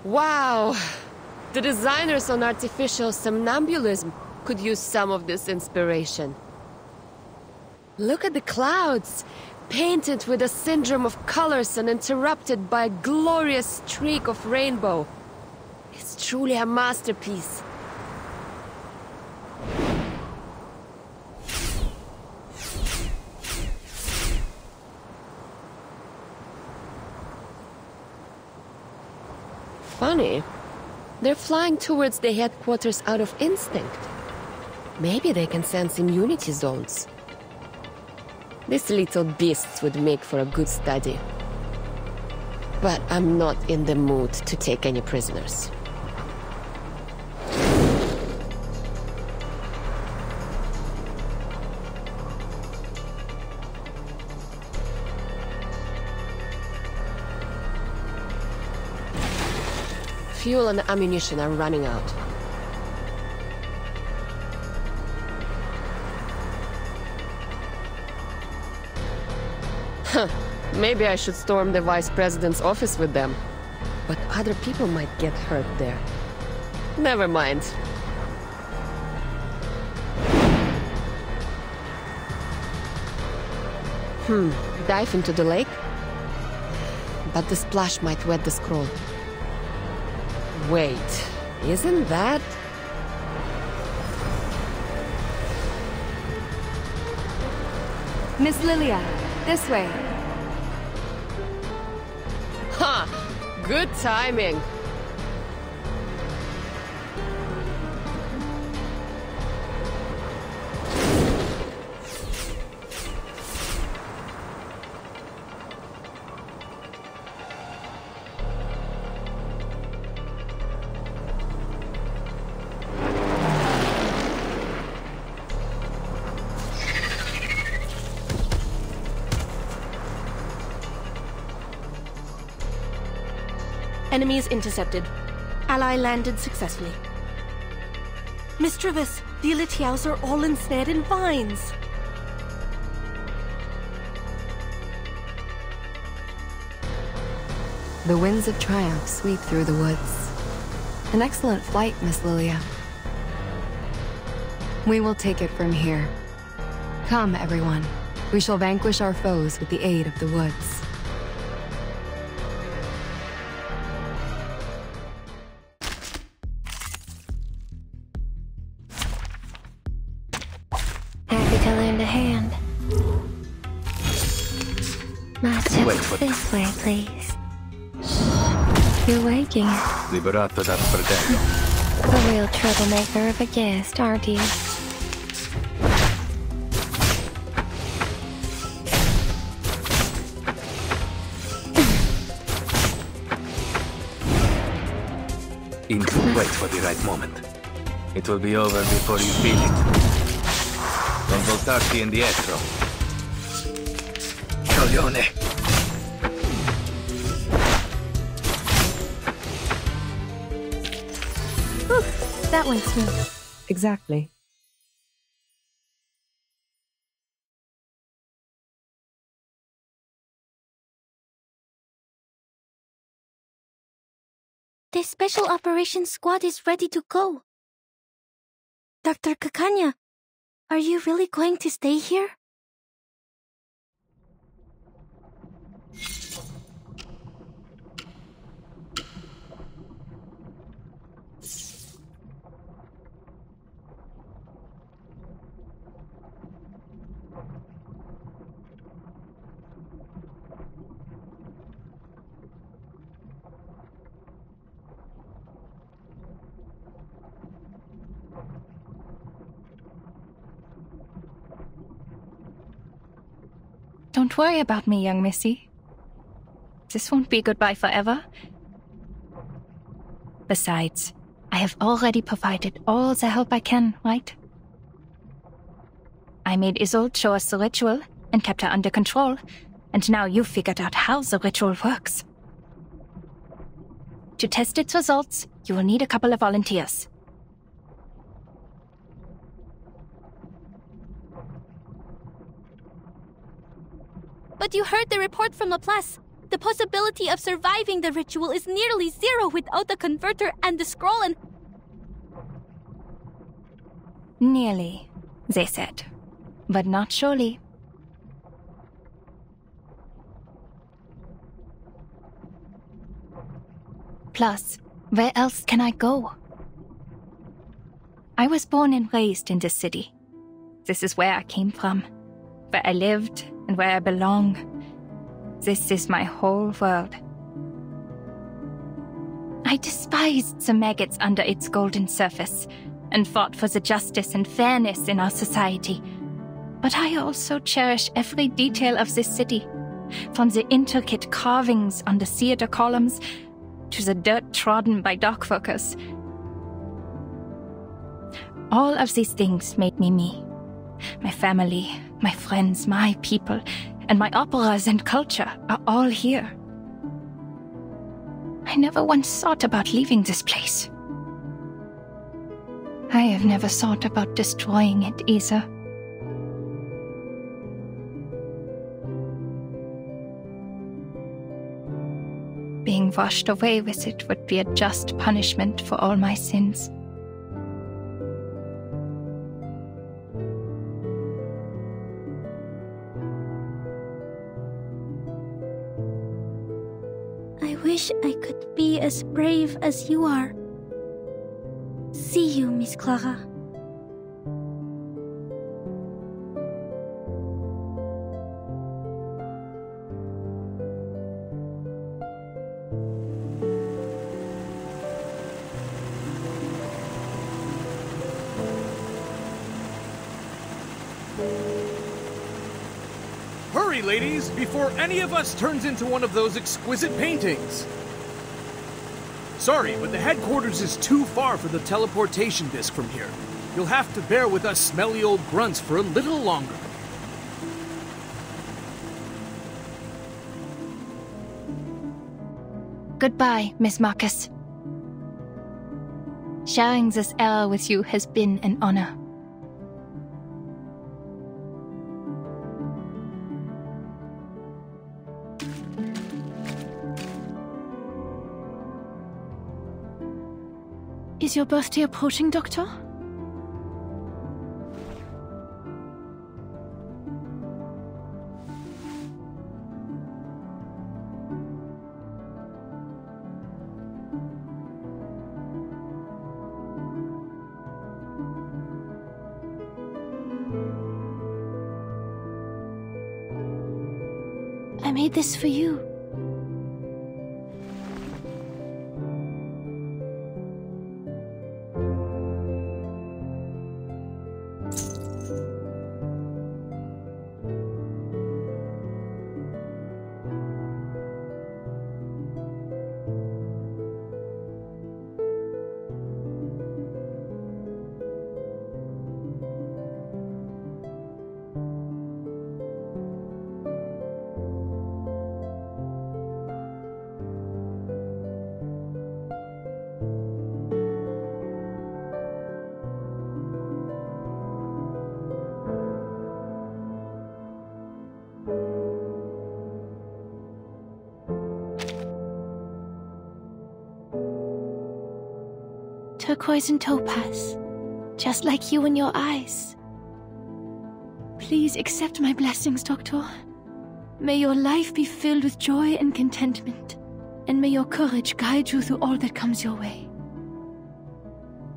Speaker 14: Wow! The designers on artificial somnambulism could use some of this inspiration. Look at the clouds, painted with a syndrome of colors and interrupted by a glorious streak of rainbow. It's truly a masterpiece. Funny. They're flying towards the headquarters out of instinct. Maybe they can sense immunity zones. These little beasts would make for a good study. But I'm not in the mood to take any prisoners. Fuel and ammunition are running out. Huh. Maybe I should storm the Vice President's office with them. But other people might get hurt there. Never mind. Dive into the lake? But the splash might wet the scroll. Wait, isn't that...
Speaker 20: Miss Lilia, this way.
Speaker 14: Ha! Good timing.
Speaker 21: Enemies intercepted. Ally landed successfully. Miss Travis, the Elitiaos are all ensnared in vines.
Speaker 20: The winds of triumph sweep through the woods. An excellent flight, Miss Lilia. We will take it from here. Come, everyone. We shall vanquish our foes with the aid of the woods.
Speaker 5: Happy to lend a hand.
Speaker 15: Wait for
Speaker 5: this way, please. You're waking.
Speaker 15: Liberato dal fratello.
Speaker 5: A real troublemaker of a guest, aren't you?
Speaker 15: Wait for the right moment. It will be over before you feel it. Non voltarti indietro. Coglione.
Speaker 20: That went smooth. Exactly.
Speaker 5: The Special Operations Squad is ready to go. Dr. Kakanya, are you really going to stay here?
Speaker 22: Don't worry about me, young missy. This won't be goodbye forever. Besides, I have already provided all the help I can, right? I made Isolde show us the ritual and kept her under control, and now you've figured out how the ritual works. To test its results, you will need a couple of volunteers.
Speaker 5: But you heard the report from Laplace. The possibility of surviving the ritual is nearly zero without the converter and the scroll and...
Speaker 22: Nearly, they said. But not surely. Plus, where else can I go? I was born and raised in this city. This is where I came from, where I lived and where I belong. This is my whole world. I despised the maggots under its golden surface, and fought for the justice and fairness in our society. But I also cherish every detail of this city, from the intricate carvings on the theater columns to the dirt trodden by dockworkers. All of these things made me me. My family, my friends, my people, and my operas and culture are all here. I never once thought about leaving this place. I have never thought about destroying it either. Being washed away with it would be a just punishment for all my sins.
Speaker 13: I wish I could be as brave as you are. See you, Miss Clara.
Speaker 17: Hurry, ladies, before any of us turns into one of those exquisite paintings. Sorry, but the headquarters is too far for the teleportation disc from here. You'll have to bear with us smelly old grunts for a little longer.
Speaker 22: Goodbye, Miss Marcus. Sharing this era with you has been an honor.
Speaker 21: Is your birthday approaching, Doctor? I made this for you. Turquoise and topaz, just like you and your eyes. Please accept my blessings, Doctor. May your life be filled with joy and contentment, and may your courage guide you through all that comes your way.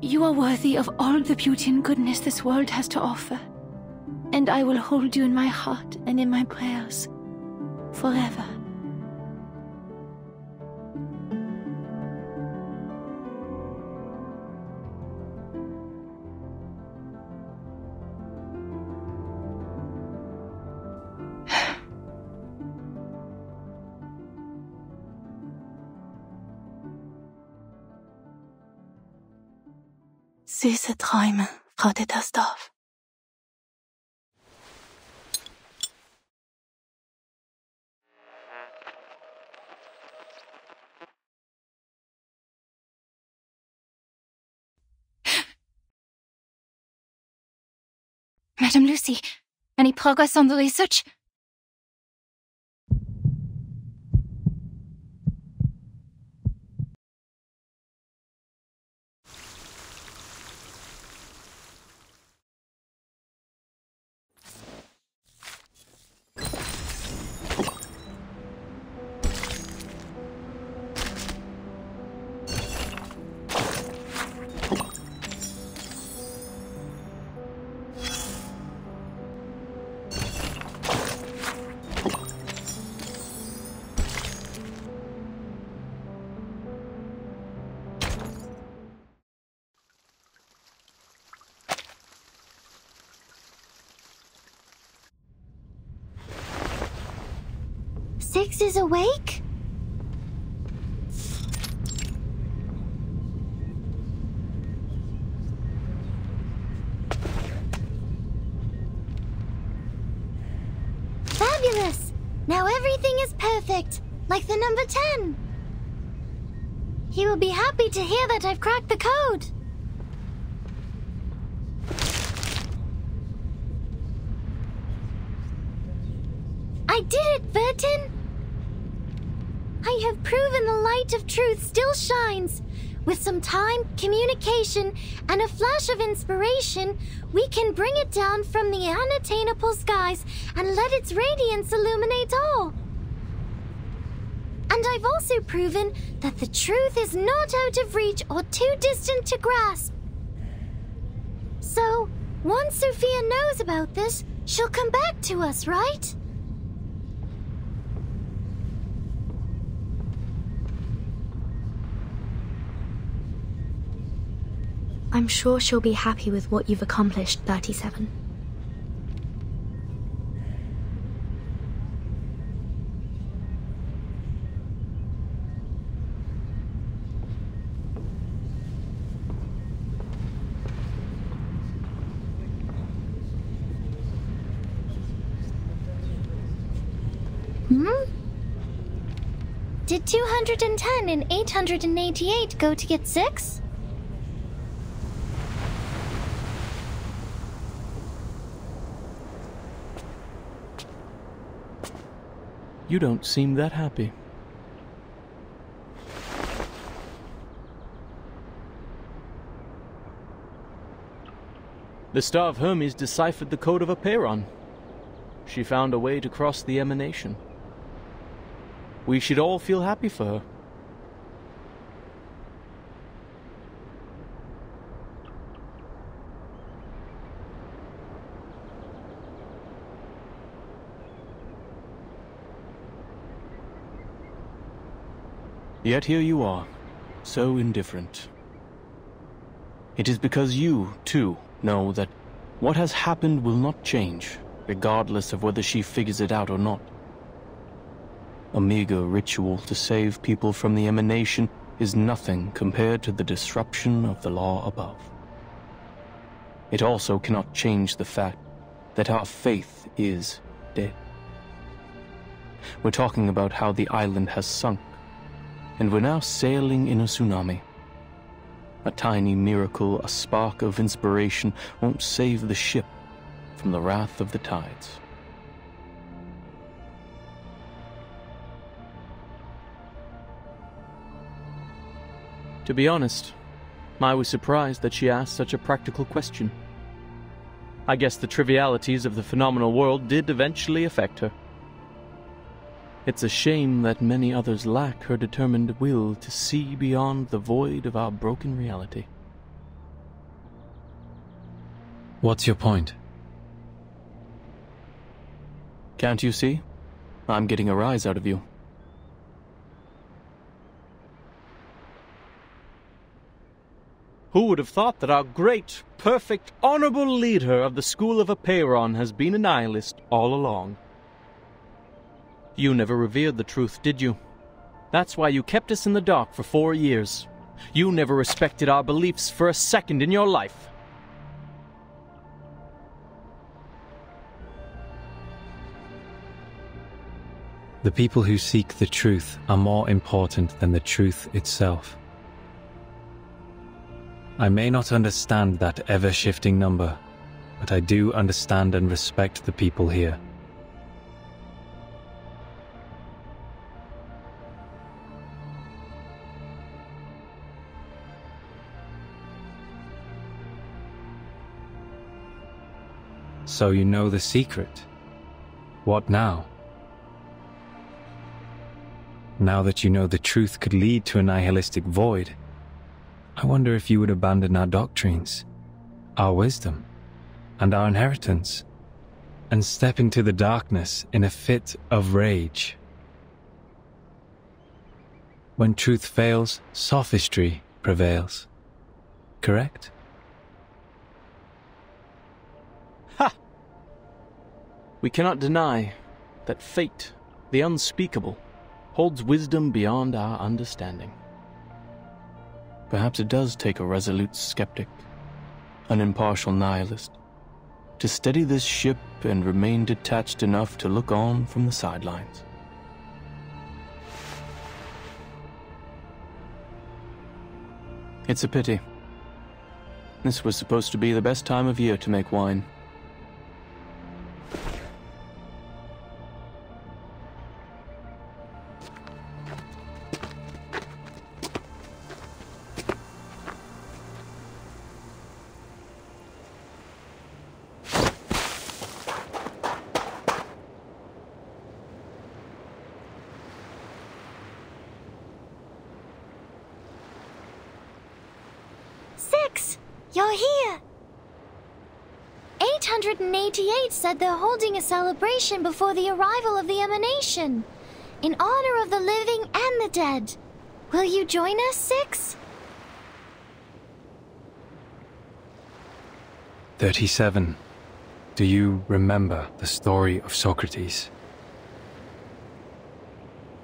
Speaker 21: You are worthy of all the beauty and goodness this world has to offer, and I will hold you in my heart and in my prayers forever.
Speaker 13: Süße Träume, Frau Dittersdorf.
Speaker 22: Madame Lucy, any progress on the research?
Speaker 5: Styx is awake? Fabulous! Now everything is perfect, like the number 10. He will be happy to hear that I've cracked the code. I did it, Vertin! I have proven the light of truth still shines. With some time, communication, and a flash of inspiration, we can bring it down from the unattainable skies and let its radiance illuminate all. And I've also proven that the truth is not out of reach or too distant to grasp. So, once Sophia knows about this, she'll come back to us, right?
Speaker 13: I'm sure she'll be happy with what you've accomplished, 37.
Speaker 5: Did 210 and 888 go to get 6?
Speaker 1: You don't seem that happy. The Star of Hermes deciphered the code of Aperon. She found a way to cross the emanation. We should all feel happy for her. Yet here you are, so indifferent. It is because you, too, know that what has happened will not change, regardless of whether she figures it out or not. A meager ritual to save people from the emanation is nothing compared to the disruption of the law above. It also cannot change the fact that our faith is dead. We're talking about how the island has sunk, and we're now sailing in a tsunami. A tiny miracle, a spark of inspiration, won't save the ship from the wrath of the tides. To be honest, I was surprised that she asked such a practical question. I guess the trivialities of the phenomenal world did eventually affect her. It's a shame that many others lack her determined will to see beyond the void of our broken reality.
Speaker 4: What's your point?
Speaker 1: Can't you see? I'm getting a rise out of you. Who would have thought that our great, perfect, honorable leader of the School of Aperon has been a nihilist all along? You never revered the truth, did you? That's why you kept us in the dark for 4 years. You never respected our beliefs for a second in your life.
Speaker 4: The people who seek the truth are more important than the truth itself. I may not understand that ever-shifting number, but I do understand and respect the people here. So you know the secret. What now? Now that you know the truth could lead to a nihilistic void, I wonder if you would abandon our doctrines, our wisdom, and our inheritance, and step into the darkness in a fit of rage. When truth fails, sophistry prevails. Correct?
Speaker 1: Ha! We cannot deny that fate The unspeakable holds wisdom beyond our understanding. Perhaps it does take a resolute skeptic, an impartial nihilist, to steady this ship and remain detached enough to look on from the sidelines. It's a pity. This was supposed to be the best time of year to make wine.
Speaker 5: Six! You're here! 888 said they're holding a celebration before the arrival of the emanation, in honor of the living and the dead. Will you join us, Six?
Speaker 4: 37. Do you remember the story of Socrates?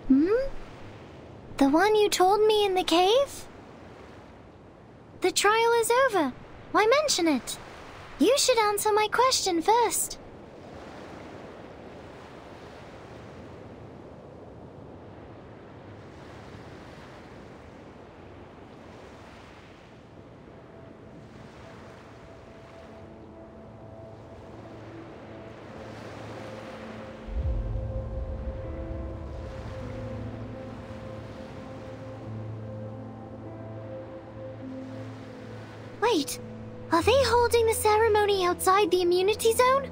Speaker 5: The one you told me in the cave? The trial is over. Why mention it? You should answer my question first. Wait, are they holding the ceremony outside the immunity zone?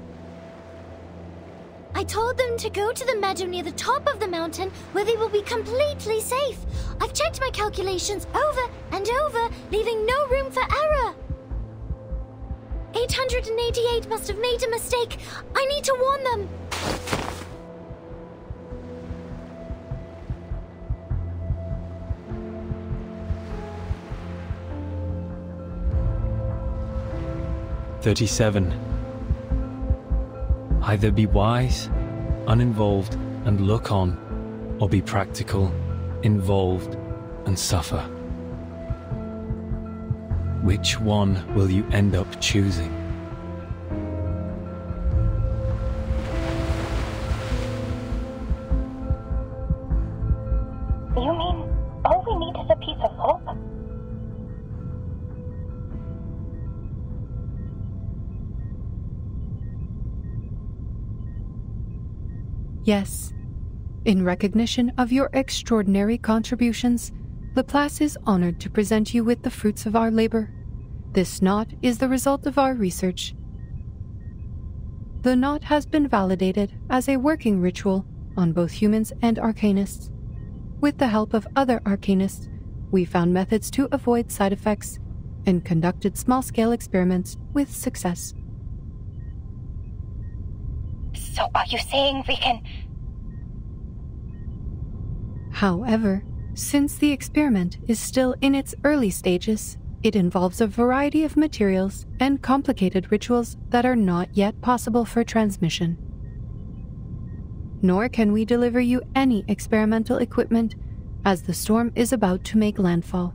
Speaker 5: I told them to go to the meadow near the top of the mountain where they will be completely safe. I've checked my calculations over and over, leaving no room for error. 888 must have made a mistake. I need to warn them.
Speaker 4: "37. Either be wise, uninvolved, and look on, or be practical, involved, and suffer. Which one will you end up choosing?"
Speaker 6: You mean all we need is a piece of hope?
Speaker 7: Yes. In recognition of your extraordinary contributions, Laplace is honored to present you with the fruits of our labor. This knot is the result of our research. The knot has been validated as a working ritual on both humans and arcanists. With the help of other arcanists, we found methods to avoid side effects and conducted small-scale experiments with success.
Speaker 6: So are you saying we can...
Speaker 7: However, since the experiment is still in its early stages, it involves a variety of materials and complicated rituals that are not yet possible for transmission. Nor can we deliver you any experimental equipment, as the storm is about to make landfall.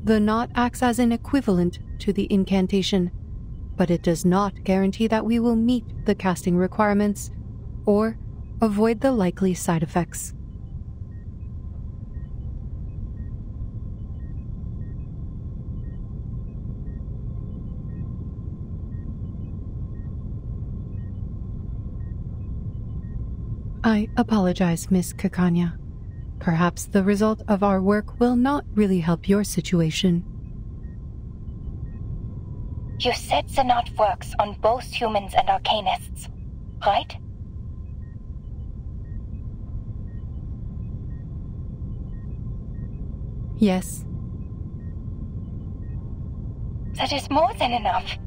Speaker 7: The knot acts as an equivalent to the incantation, but it does not guarantee that we will meet the casting requirements or avoid the likely side effects. I apologize, Miss Kakanya. Perhaps the result of our work will not really help your situation.
Speaker 6: You said the knot works on both humans and arcanists, right?
Speaker 7: Yes.
Speaker 6: That is more than enough.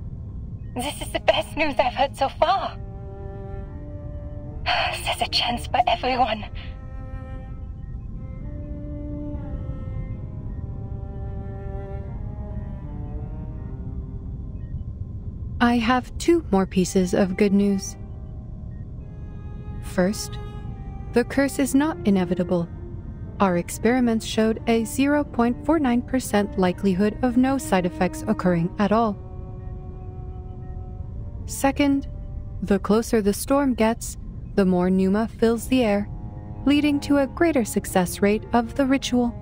Speaker 6: This is the best news I've heard so far. There's a chance for everyone.
Speaker 7: I have two more pieces of good news. First, the curse is not inevitable. Our experiments showed a 0.49% likelihood of no side effects occurring at all. Second, the closer the storm gets, the more pneuma fills the air, leading to a greater success rate of the ritual.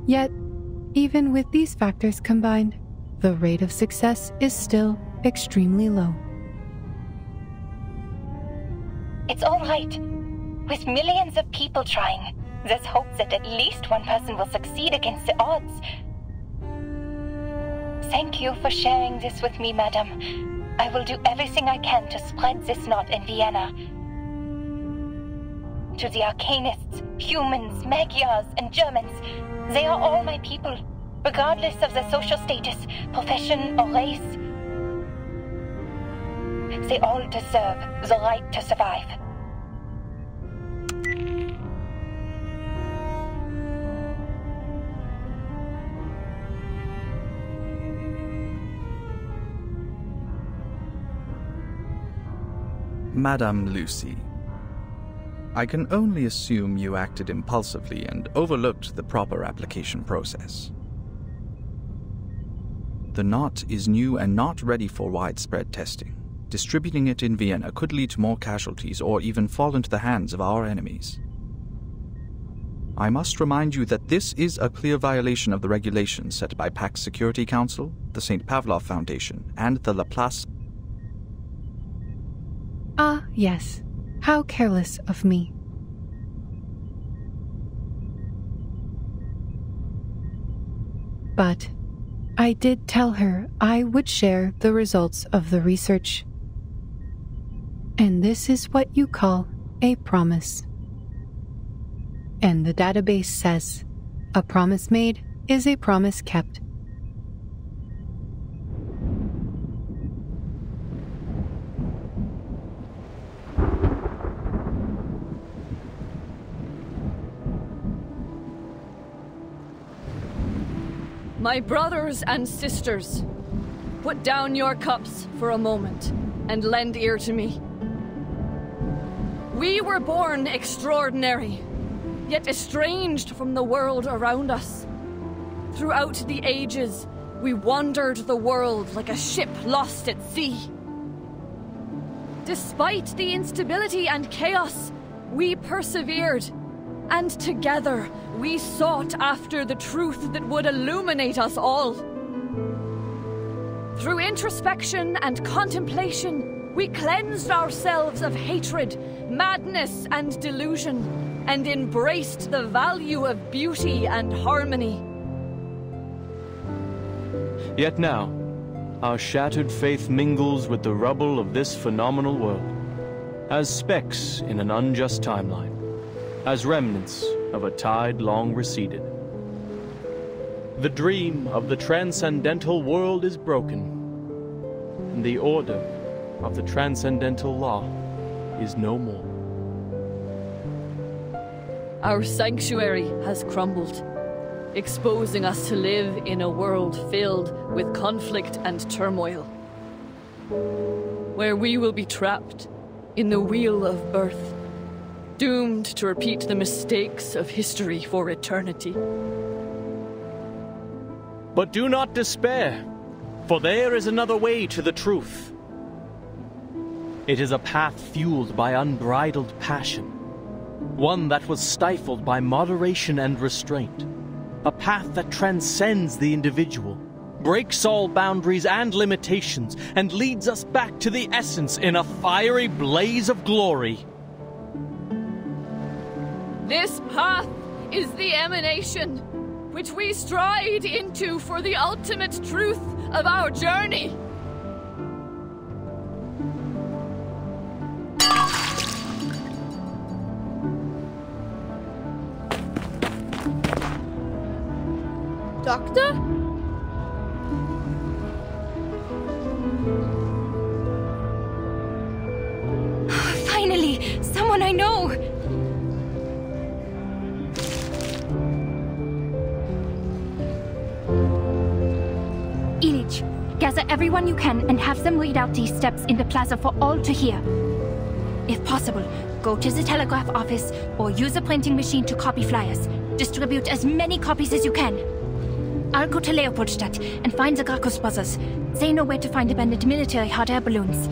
Speaker 7: Yet, even with these factors combined, the rate of success is still extremely low.
Speaker 2: It's all right. With millions of people trying, there's hope that at least one person will succeed against the odds. Thank you for sharing this with me, madam. I will do everything I can to spread this knot in Vienna. To the Arcanists, humans, Magyars, and Germans, they are all my people, regardless of their social status, profession, or race. They all deserve the right to survive.
Speaker 8: Madame Lucy, I can only assume you acted impulsively and overlooked the proper application process. The knot is new and not ready for widespread testing. Distributing it in Vienna could lead to more casualties or even fall into the hands of our enemies. I must remind you that this is a clear violation of the regulations set by Pax Security Council, the St. Pavlov Foundation, and the Laplace.
Speaker 7: Ah, yes. How careless of me. But I did tell her I would share the results of the research. And this is what you call a promise. And the database says, a promise made is a promise kept.
Speaker 23: My brothers and sisters, put down your cups for a moment and lend ear to me. We were born extraordinary, yet estranged from the world around us. Throughout the ages, we wandered the world like a ship lost at sea. Despite the instability and chaos, we persevered, and together we sought after the truth that would illuminate us all. Through introspection and contemplation, we cleansed ourselves of hatred, madness, and delusion, and embraced the value of beauty and harmony.
Speaker 1: Yet now, our shattered faith mingles with the rubble of this phenomenal world, as specks in an unjust timeline, as remnants of a tide long receded. The dream of the transcendental world is broken, and the order of the transcendental law is no more.
Speaker 23: Our sanctuary has crumbled, exposing us to live in a world filled with conflict and turmoil, where we will be trapped in the wheel of birth, doomed to repeat the mistakes of history for eternity.
Speaker 1: But do not despair, for there is another way to the truth. It is a path fueled by unbridled passion, one that was stifled by moderation and restraint, a path that transcends the individual, breaks all boundaries and limitations, and leads us back to the essence in a fiery blaze of glory.
Speaker 23: This path is the emanation, which we stride into for the ultimate truth of our journey. Doctor?
Speaker 22: Finally, someone I know! Ilich, gather everyone you can and have them read out these steps in the plaza for all to hear. If possible, go to the telegraph office or use a printing machine to copy flyers. Distribute as many copies as you can. I'll go to Leopoldstadt and find the Gracchus brothers. They know where to find abandoned military hot air balloons.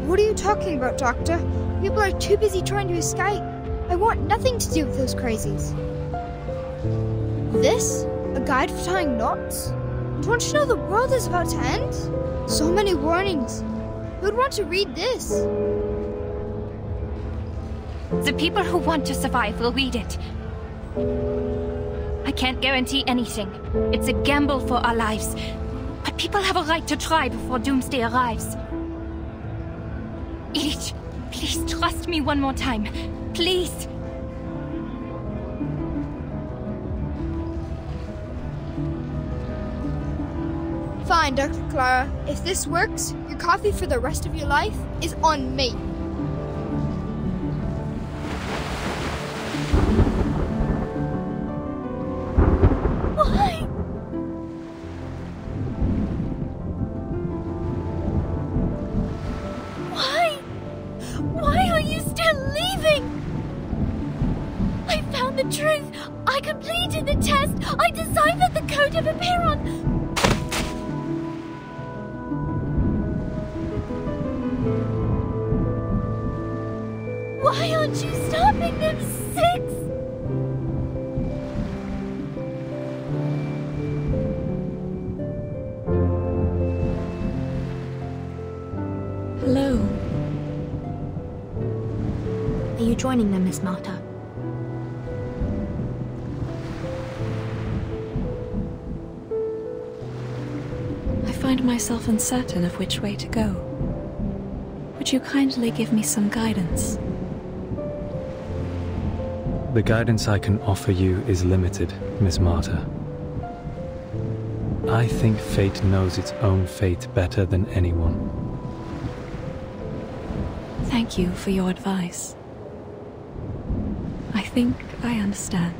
Speaker 3: What are you talking about, Doctor? People are too busy trying to escape. I want nothing to do with those crazies. This? A guide for tying knots? Don't you know the world is about to end? So many warnings. Who'd want to read this?
Speaker 22: The people who want to survive will read it. I can't guarantee anything. It's a gamble for our lives. But people have a right to try before doomsday arrives. Ilich, please trust me one more time. Please.
Speaker 3: Fine, Dr. Clara. If this works, your coffee for the rest of your life is on me.
Speaker 21: Why? Why are you still leaving? I found the truth. I completed the test. I deciphered the code of Apiron. Why aren't you stopping them, Six?
Speaker 13: Hello. Are you joining them, Miss Marta?
Speaker 10: I find myself uncertain of which way to go. Would you kindly give me some guidance?
Speaker 4: The guidance I can offer you is limited, Miss Marta. I think fate knows its own fate better than anyone.
Speaker 10: Thank you for your advice. I think I understand.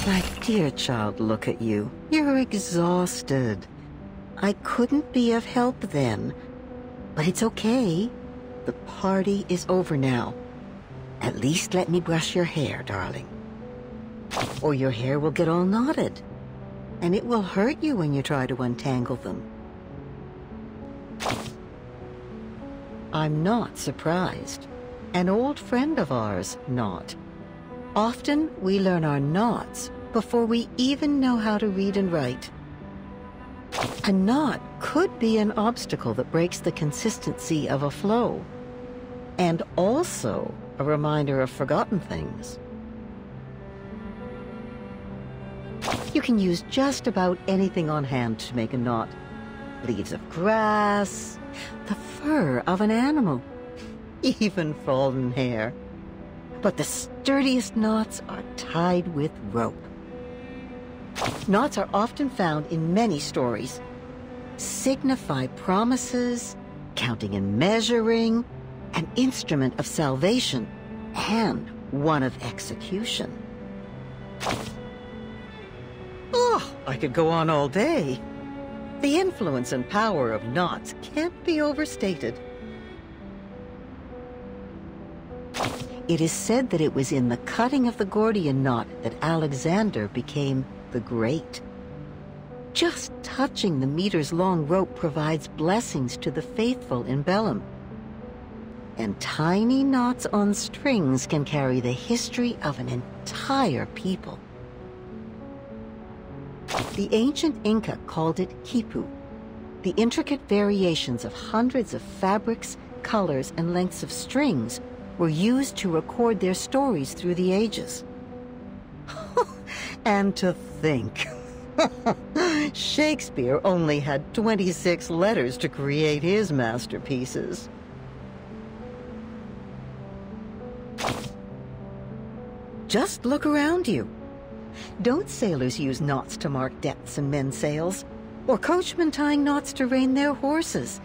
Speaker 11: My dear child, look at you. You're exhausted. I couldn't be of help then. But it's okay. The party is over now. At least let me brush your hair, darling. Or your hair will get all knotted. And it will hurt you when you try to untangle them. I'm not surprised. An old friend of ours, not. Often, we learn our knots before we even know how to read and write. A knot could be an obstacle that breaks the consistency of a flow. and also a reminder of forgotten things. You can use just about anything on hand to make a knot. Leaves of grass, the fur of an animal, even fallen hair. But the sturdiest knots are tied with rope. Knots are often found in many stories. Signify promises, counting and measuring, an instrument of salvation, and one of execution. Oh, I could go on all day. The influence and power of knots can't be overstated. It is said that it was in the cutting of the Gordian knot that Alexander became the Great. Just touching the meters-long rope provides blessings to the faithful in Belem. And tiny knots on strings can carry the history of an entire people. The ancient Inca called it quipu, the intricate variations of hundreds of fabrics, colors, and lengths of strings were used to record their stories through the ages. And to think, Shakespeare only had 26 letters to create his masterpieces. Just look around you. Don't sailors use knots to mark depths and mend sails? Or coachmen tying knots to rein their horses?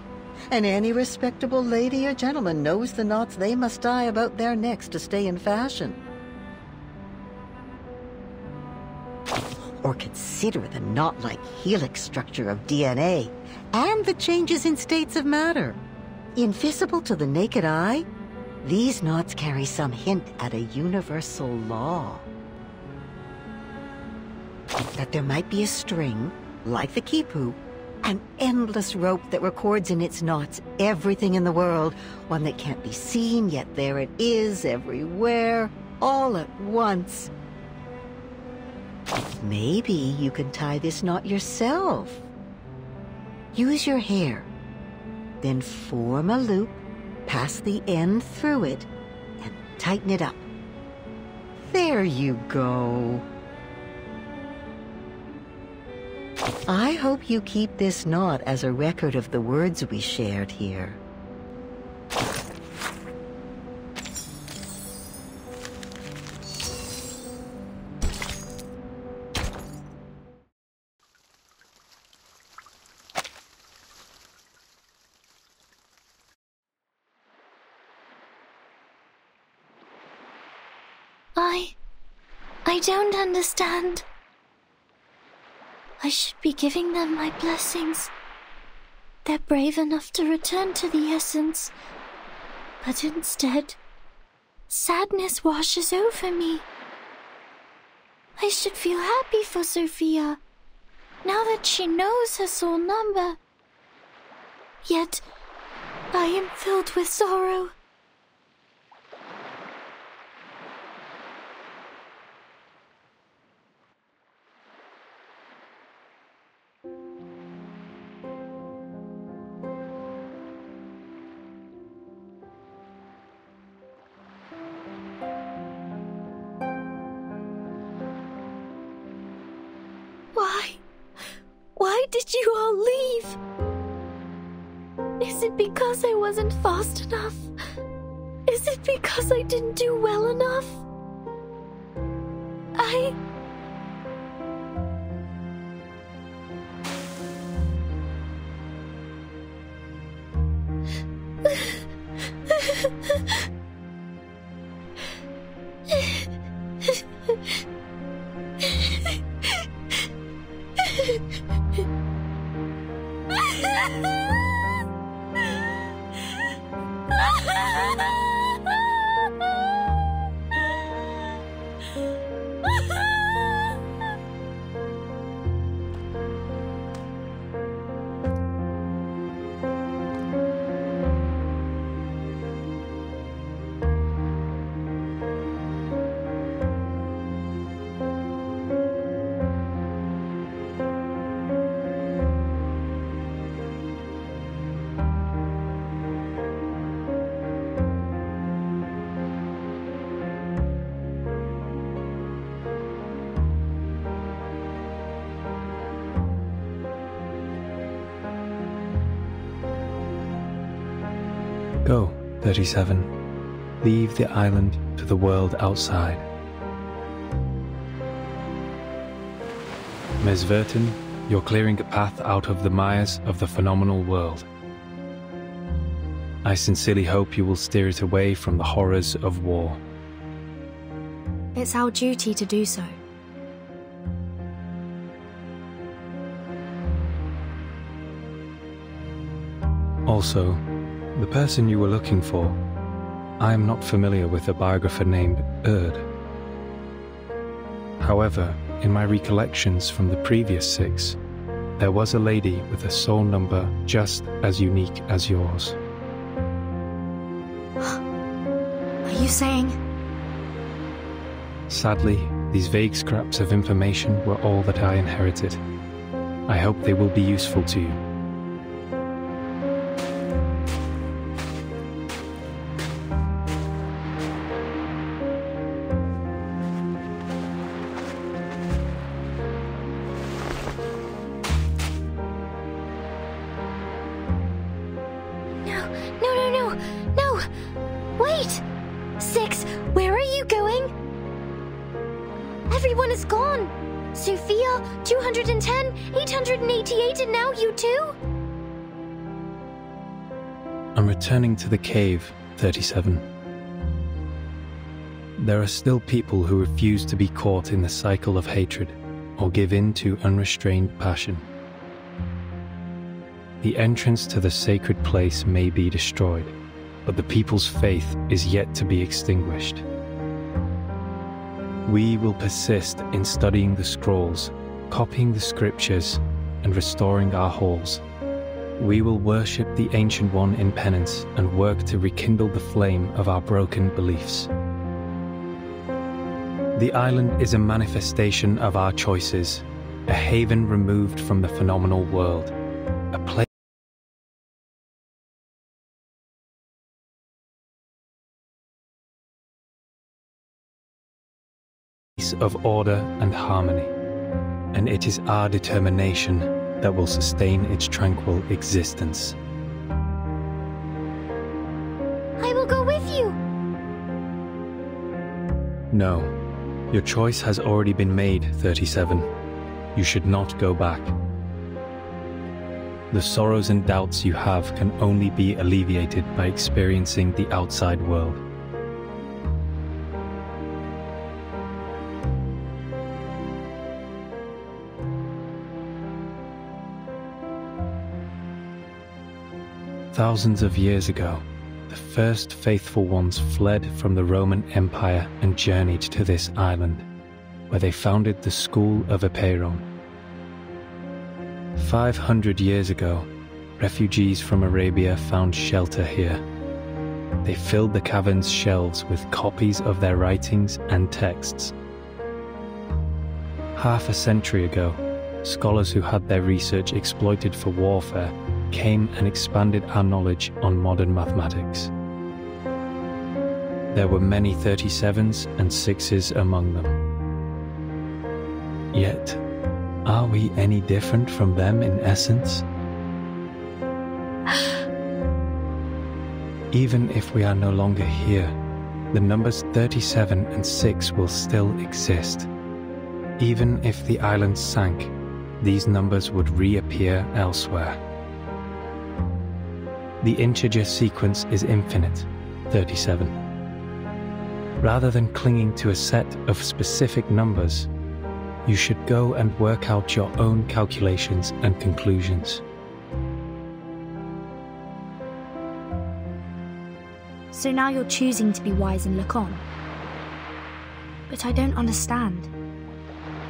Speaker 11: And any respectable lady or gentleman knows the knots they must tie about their necks to stay in fashion. Or consider the knot-like helix structure of DNA and the changes in states of matter. Invisible to the naked eye, these knots carry some hint at a universal law. That there might be a string, like the quipu, an endless rope that records in its knots everything in the world, one that can't be seen, yet there it is, everywhere, all at once. Maybe you can tie this knot yourself. Use your hair, then form a loop, pass the end through it, and tighten it up. There you go. I hope you keep this knot as a record of the words we shared here.
Speaker 5: I don't understand. I should be giving them my blessings. They're brave enough to return to the essence. But instead, sadness washes over me. I should feel happy for Sophia, now that she knows her soul number. Yet, I am filled with sorrow. Why did you all leave? Is it because I wasn't fast enough? Is it because I didn't do well enough?
Speaker 4: Go, 37. Leave the island to the world outside. Ms. Verton, you're clearing a path out of the mires of the phenomenal world. I sincerely hope you will steer it away from the horrors of war.
Speaker 13: It's our duty to do so.
Speaker 4: Also, the person you were looking for, I am not familiar with a biographer named Erd. However, in my recollections from the previous 6, there was a lady with a soul number just as unique as yours.
Speaker 13: Are you saying?
Speaker 4: Sadly, these vague scraps of information were all that I inherited. I hope they will be useful to you.
Speaker 5: No! Wait! 6, where are you going? Everyone is gone! Sophia, 210, 888, and now you too?
Speaker 4: I'm returning to the cave, 37. There are still people who refuse to be caught in the cycle of hatred or give in to unrestrained passion. The entrance to the sacred place may be destroyed, but the people's faith is yet to be extinguished. We will persist in studying the scrolls, copying the scriptures, and restoring our halls. We will worship the Ancient One in penance and work to rekindle the flame of our broken beliefs. The island is a manifestation of our choices, a haven removed from the phenomenal world, a place of order and harmony, and it is our determination that will sustain its tranquil existence.
Speaker 5: I will go with you!
Speaker 4: No, your choice has already been made, 37. You should not go back. The sorrows and doubts you have can only be alleviated by experiencing the outside world. Thousands of years ago, the first faithful ones fled from the Roman Empire and journeyed to this island, where they founded the School of Epeiron. 500 years ago, refugees from Arabia found shelter here. They filled the cavern's shelves with copies of their writings and texts. Half a century ago, scholars who had their research exploited for warfare came and expanded our knowledge on modern mathematics. There were many 37s and 6s among them. Yet, are we any different from them in essence? Even if we are no longer here, the numbers 37 and 6 will still exist. Even if the island sank, these numbers would reappear elsewhere. The integer sequence is infinite, 37. Rather than clinging to a set of specific numbers, you should go and work out your own calculations and conclusions.
Speaker 13: So now you're choosing to be wise and look on. But I don't understand.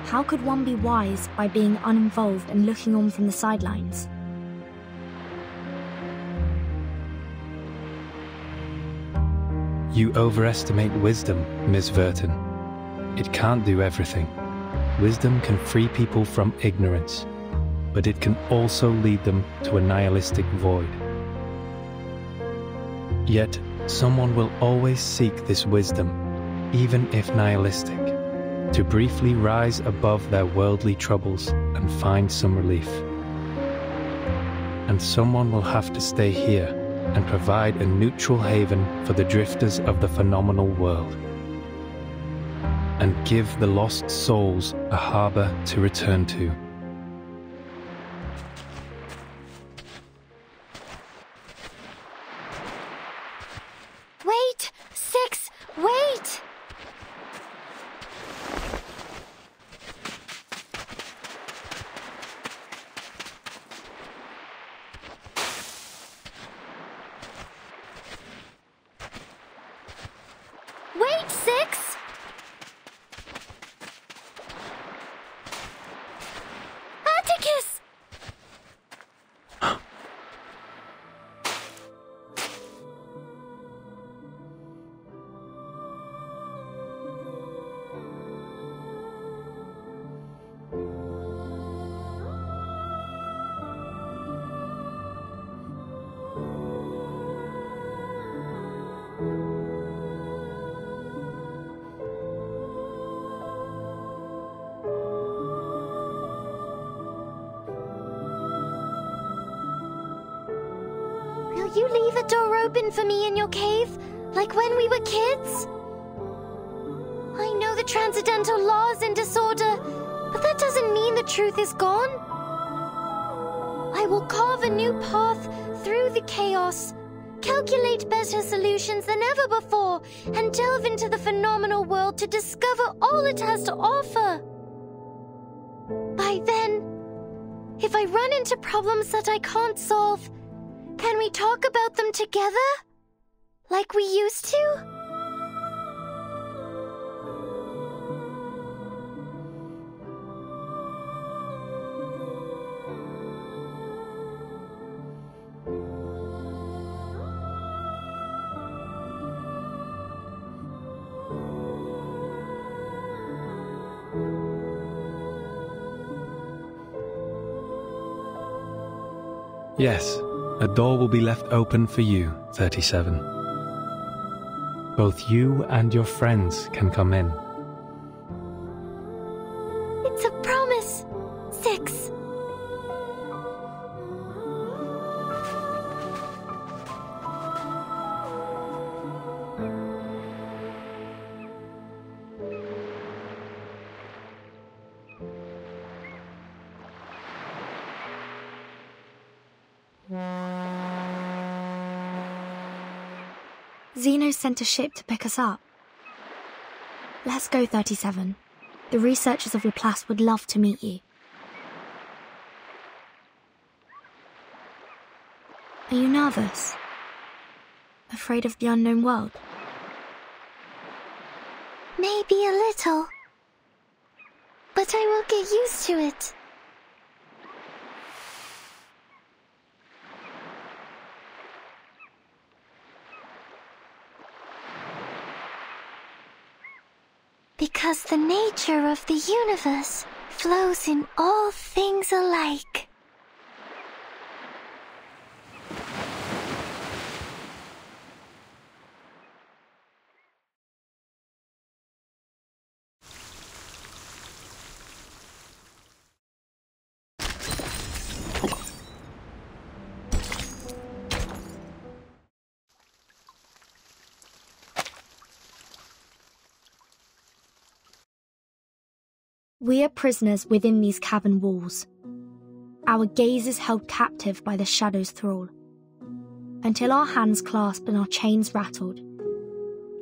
Speaker 13: How could one be wise by being uninvolved and looking on from the sidelines?
Speaker 4: You overestimate wisdom, Ms. Verton. It can't do everything. Wisdom can free people from ignorance, but it can also lead them to a nihilistic void. Yet, someone will always seek this wisdom, even if nihilistic, to briefly rise above their worldly troubles and find some relief. And someone will have to stay here, and provide a neutral haven for the drifters of the phenomenal world, and give the lost souls a harbor to return to.
Speaker 5: Wait! Six! Wait! Wait, Six! Atticus! Will you leave a door open for me in your cave, like when we were kids? I know the transcendental law is in disorder, but that doesn't mean the truth is gone. I will carve a new path through the chaos, calculate better solutions than ever before, and delve into the phenomenal world to discover all it has to offer. By then, if I run into problems that I can't solve, can we talk about them together? Like we used to?
Speaker 4: Yes, a door will be left open for you, 37. Both you and your friends can come in.
Speaker 5: It's a promise, Six.
Speaker 13: Zeno sent a ship to pick us up. Let's go, 37. The researchers of Laplace would love to meet you. Are you nervous? Afraid of the unknown world?
Speaker 5: Maybe a little. But I will get used to it. Because the nature of the universe flows in all things alike.
Speaker 13: We are prisoners within these cavern walls. Our gaze is held captive by the shadow's thrall. Until our hands clasped and our chains rattled,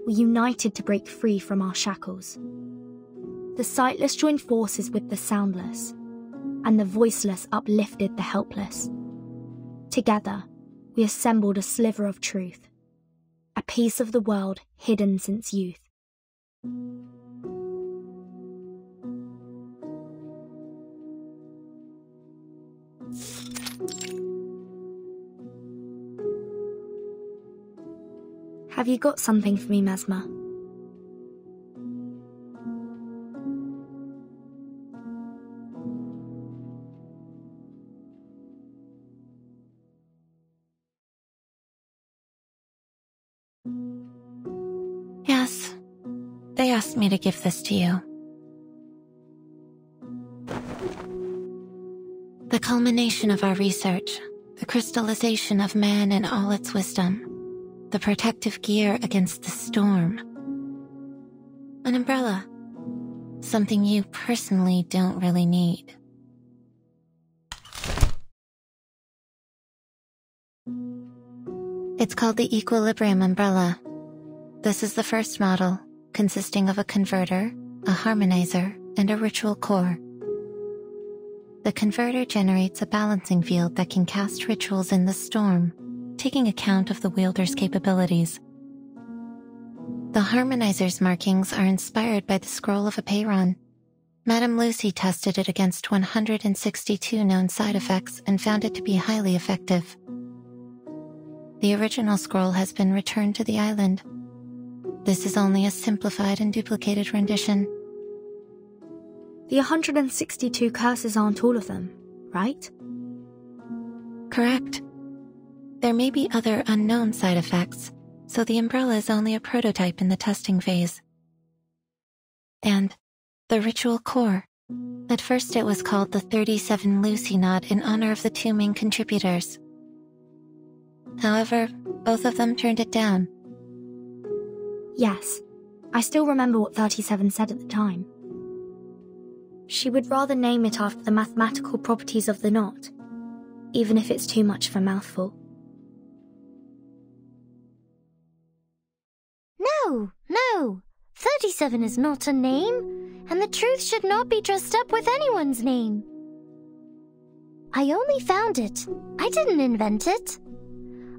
Speaker 13: we united to break free from our shackles. The sightless joined forces with the soundless, and the voiceless uplifted the helpless. Together, we assembled a sliver of truth, a piece of the world hidden since youth. Have you got something for me, Mesmer?
Speaker 22: Yes. They asked me to give this to you. The culmination of our research,
Speaker 5: The crystallization of man in all its wisdom. The protective gear against the storm. An umbrella. Something you personally don't really need. It's called the Equilibrium Umbrella. This is the first model, consisting of a converter, a harmonizer, and a ritual core. The converter generates a balancing field that can cast rituals in the storm, taking account of the wielder's capabilities. The harmonizer's markings are inspired by the scroll of Apeiron. Madame Lucy tested it against 162 known side effects and found it to be highly effective. The original scroll has been returned to the island. This is only a simplified and duplicated rendition.
Speaker 13: The 162 curses aren't all of them, right?
Speaker 5: Correct. There may be other unknown side effects, so the umbrella is only a prototype in the testing phase. And the ritual core. At first it was called the 37 Lucy knot in honor of the two main contributors. However, both of them turned it down.
Speaker 13: Yes, I still remember what 37 said at the time. She would rather name it after the mathematical properties of the knot, even if it's too much of a mouthful.
Speaker 5: No! 37 is not a name, and the truth should not be dressed up with anyone's name. I only found it. I didn't invent it.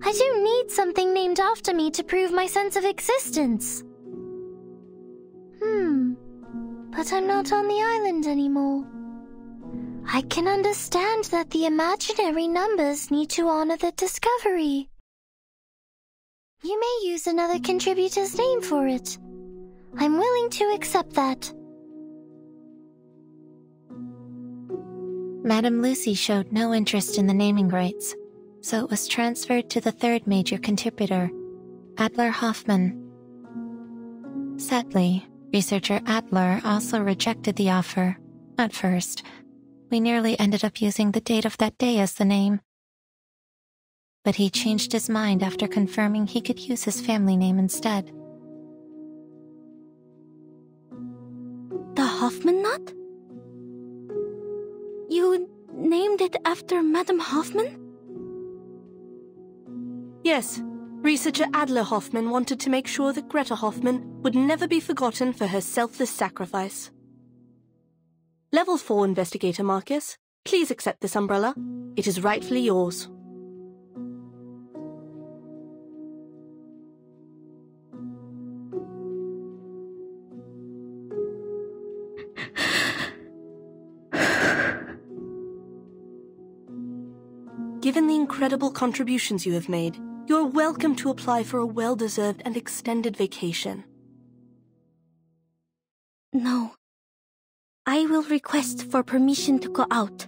Speaker 5: I don't need something named after me to prove my sense of existence. But I'm not on the island anymore. I can understand that the imaginary numbers need to honor the discovery. You may use another contributor's name for it. I'm willing to accept that. Madame Lucy showed no interest in the naming rights, so it was transferred to the third major contributor, Adler Hoffman. Sadly, researcher Adler also rejected the offer. At first, we nearly ended up using the date of that day as the name. But he changed his mind after confirming he could use his family name instead.
Speaker 21: The Hoffman knot? You named it after Madame Hoffman?
Speaker 9: Yes. Researcher Adler Hoffman wanted to make sure that Greta Hoffman would never be forgotten for her selfless sacrifice. Level 4 Investigator Marcus, please accept this umbrella. It is rightfully yours. Given the incredible contributions you have made, you're welcome to apply for a well-deserved and extended vacation.
Speaker 21: No. I will request for permission to go out.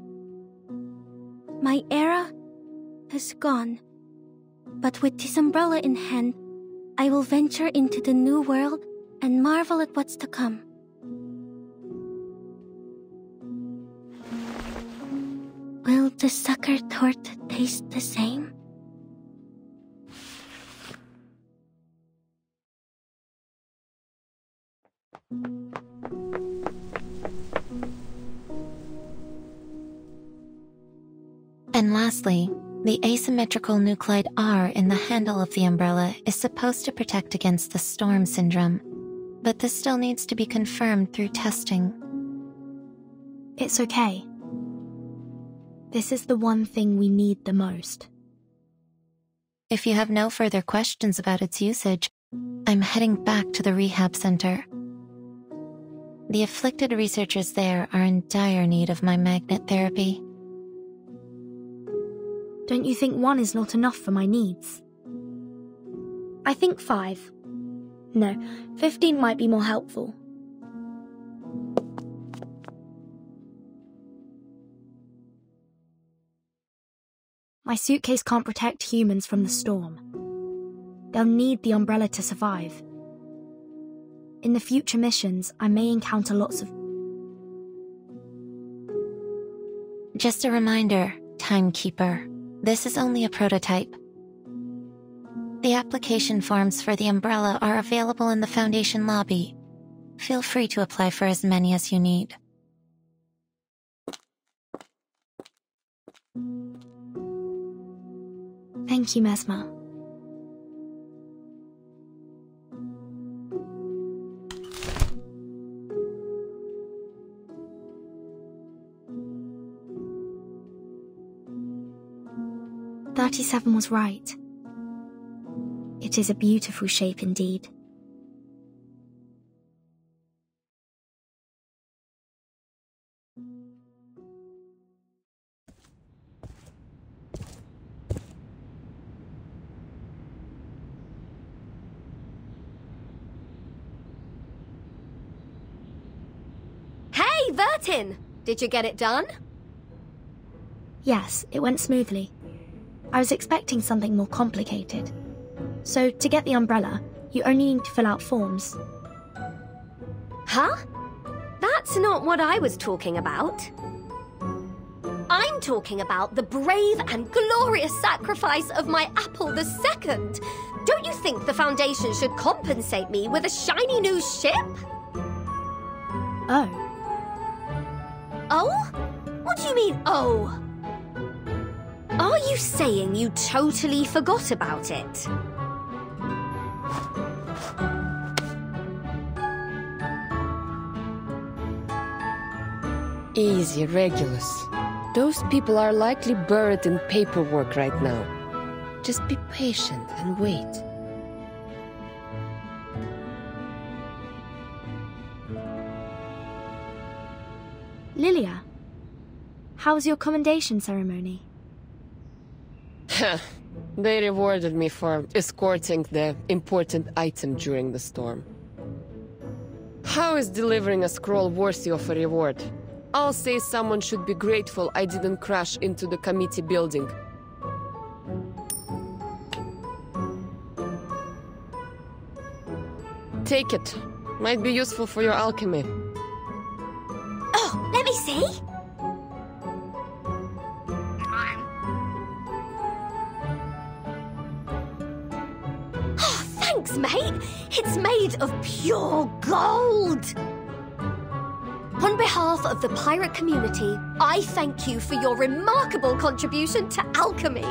Speaker 21: My era has gone, but with this umbrella in hand, I will venture into the new world and marvel at what's to come. Will the sucker tort taste the same?
Speaker 5: And lastly, the asymmetrical nuclide R in the handle of the umbrella is supposed to protect against the storm syndrome, but this still needs to be confirmed through testing.
Speaker 13: It's okay. This is the one thing we need the most.
Speaker 5: If you have no further questions about its usage, I'm heading back to the rehab center. The afflicted researchers there are in dire need of my magnet therapy.
Speaker 13: Don't you think 1 is not enough for my needs? I think 5. No, 15 might be more helpful. My suitcase can't protect humans from the storm. They'll need the umbrella to survive. In the future missions, I may encounter lots of...
Speaker 5: Just a reminder, Timekeeper. This is only a prototype. The application forms for the umbrella are available in the Foundation lobby. Feel free to apply for as many as you need.
Speaker 13: Thank you, Mesmer. "37 was right. It is a beautiful shape indeed."
Speaker 12: Hey, Vertin! Did you get it done?
Speaker 13: Yes, it went smoothly. I was expecting something more complicated. So, to get the umbrella, you only need to fill out forms.
Speaker 12: Huh? That's not what I was talking about. I'm talking about the brave and glorious sacrifice of my Apple II. Don't you think the Foundation should compensate me with a shiny new ship?
Speaker 13: Oh.
Speaker 12: Oh? What do you mean, oh? Are you saying you totally forgot about it?
Speaker 14: Easy, Regulus. Those people are likely buried in paperwork right now. Just be patient and wait.
Speaker 13: Lilia, how was your commendation ceremony?
Speaker 14: They rewarded me for escorting the important item during the storm. How is delivering a scroll worthy of a reward? I'll say someone should be grateful I didn't crash into the committee building. Take it. Might be useful for your alchemy.
Speaker 12: Oh, let me see. Oh, thanks, mate. It's made of pure gold. On behalf of the pirate community, I thank you for your remarkable contribution to alchemy.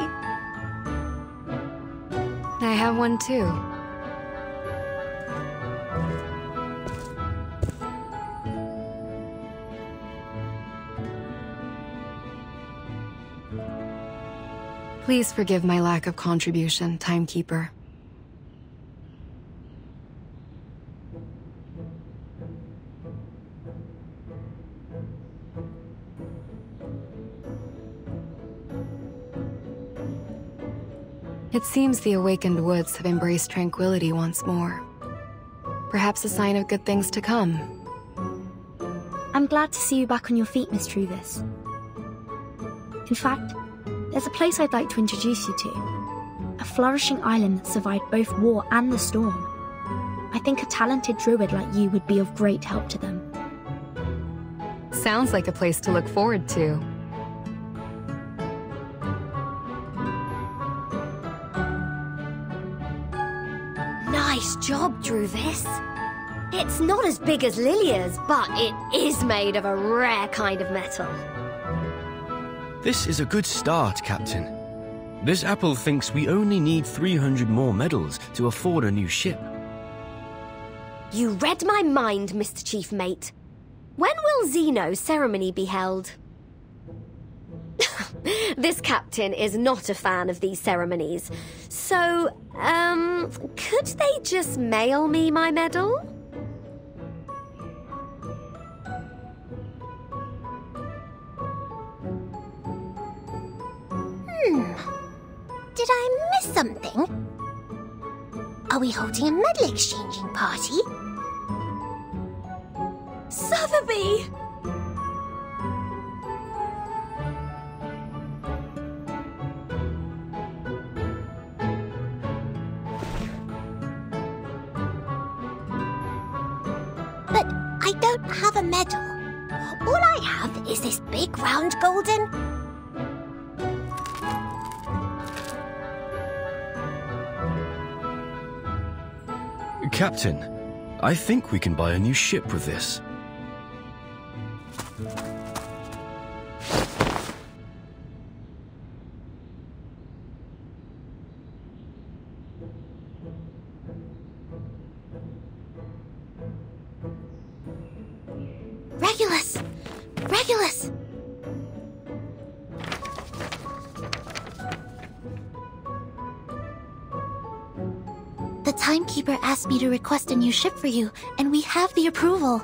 Speaker 20: I have one too. Please forgive my lack of contribution, Timekeeper. It seems the awakened woods have embraced tranquility once more. Perhaps a sign of good things to come.
Speaker 13: I'm glad to see you back on your feet, Miss Truvis. In fact, there's a place I'd like to introduce you to. A flourishing island that survived both war and the storm. I think a talented druid like you would be of great help to them.
Speaker 20: Sounds like a place to look forward to.
Speaker 12: Nice job, Druvis. It's not as big as Lilia's, but it is made of a rare kind of metal.
Speaker 16: This is a good start, Captain. This apple thinks we only need 300 more medals to afford a new ship.
Speaker 12: You read my mind, Mr. Chief Mate. When will Zeno's ceremony be held? This captain is not a fan of these ceremonies. So, could they just mail me my medal?
Speaker 5: Did I miss something? Are we holding a medal exchanging party?
Speaker 12: Sotheby!
Speaker 5: But I don't have a medal. All I have is this big round golden...
Speaker 16: Captain, I think we can buy a new ship with this.
Speaker 5: Regulus! Regulus! The Timekeeper asked me to request a new ship for you, and we have the approval.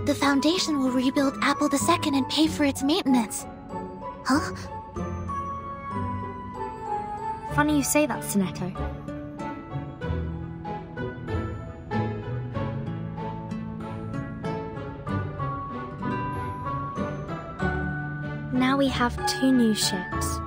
Speaker 5: The Foundation will rebuild Apple II and pay for its maintenance. Huh?
Speaker 13: Funny you say that, Sonetto. Now we have 2 new ships.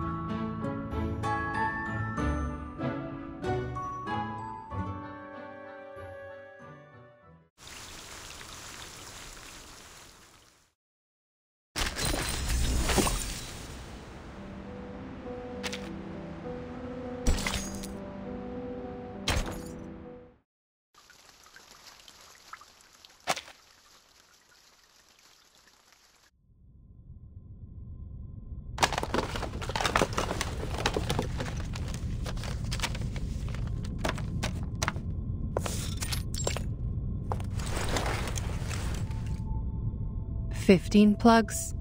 Speaker 7: "15 plugs.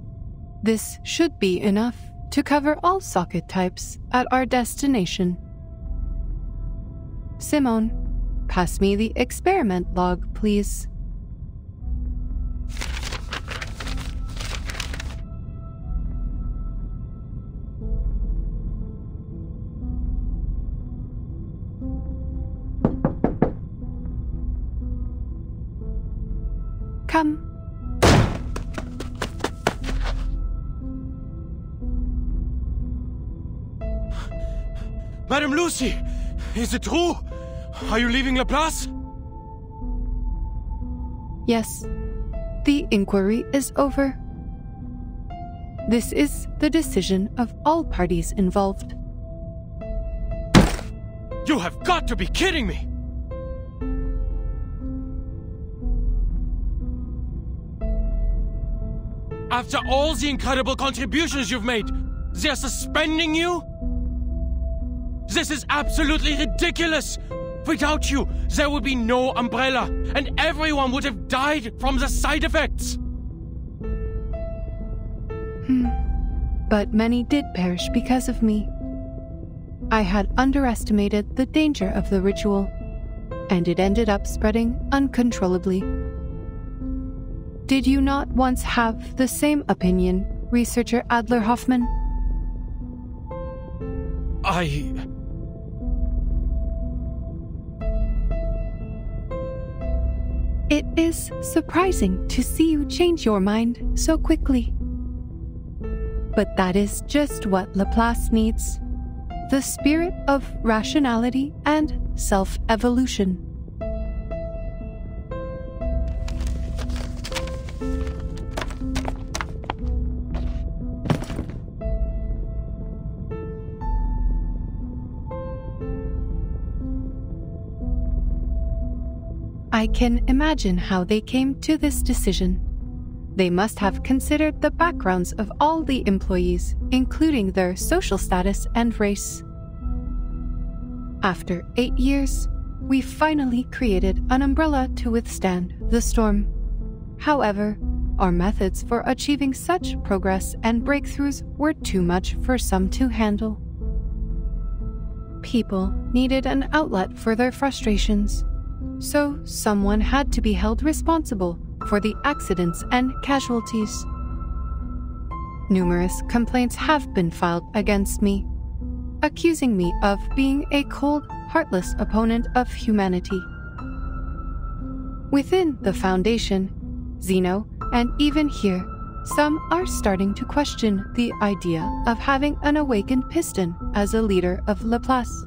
Speaker 7: This should be enough to cover all socket types at our destination. Simone, pass me the experiment log, please." Come.
Speaker 15: Madame Lucy, is it true? Are you leaving Laplace?
Speaker 7: Yes, the inquiry is over. This is the decision of all parties involved.
Speaker 15: You have got to be kidding me! After all the incredible contributions you've made, they're suspending you? This is absolutely ridiculous! Without you, there would be no Umbrella, and everyone would have died from the side effects!
Speaker 7: But many did perish because of me. I had underestimated the danger of the ritual, and it ended up spreading uncontrollably. Did you not once have the same opinion, Researcher Adler Hoffman? It is surprising to see you change your mind so quickly. But that is just what Laplace needs. The spirit of rationality and self-evolution. I can imagine how they came to this decision. They must have considered the backgrounds of all the employees, including their social status and race. After 8 years, we finally created an umbrella to withstand the storm. However, our methods for achieving such progress and breakthroughs were too much for some to handle. People needed an outlet for their frustrations. So someone had to be held responsible for the accidents and casualties. Numerous complaints have been filed against me, accusing me of being a cold, heartless opponent of humanity. Within the Foundation, Zeno, and even here, some are starting to question the idea of having an awakened piston as a leader of Laplace.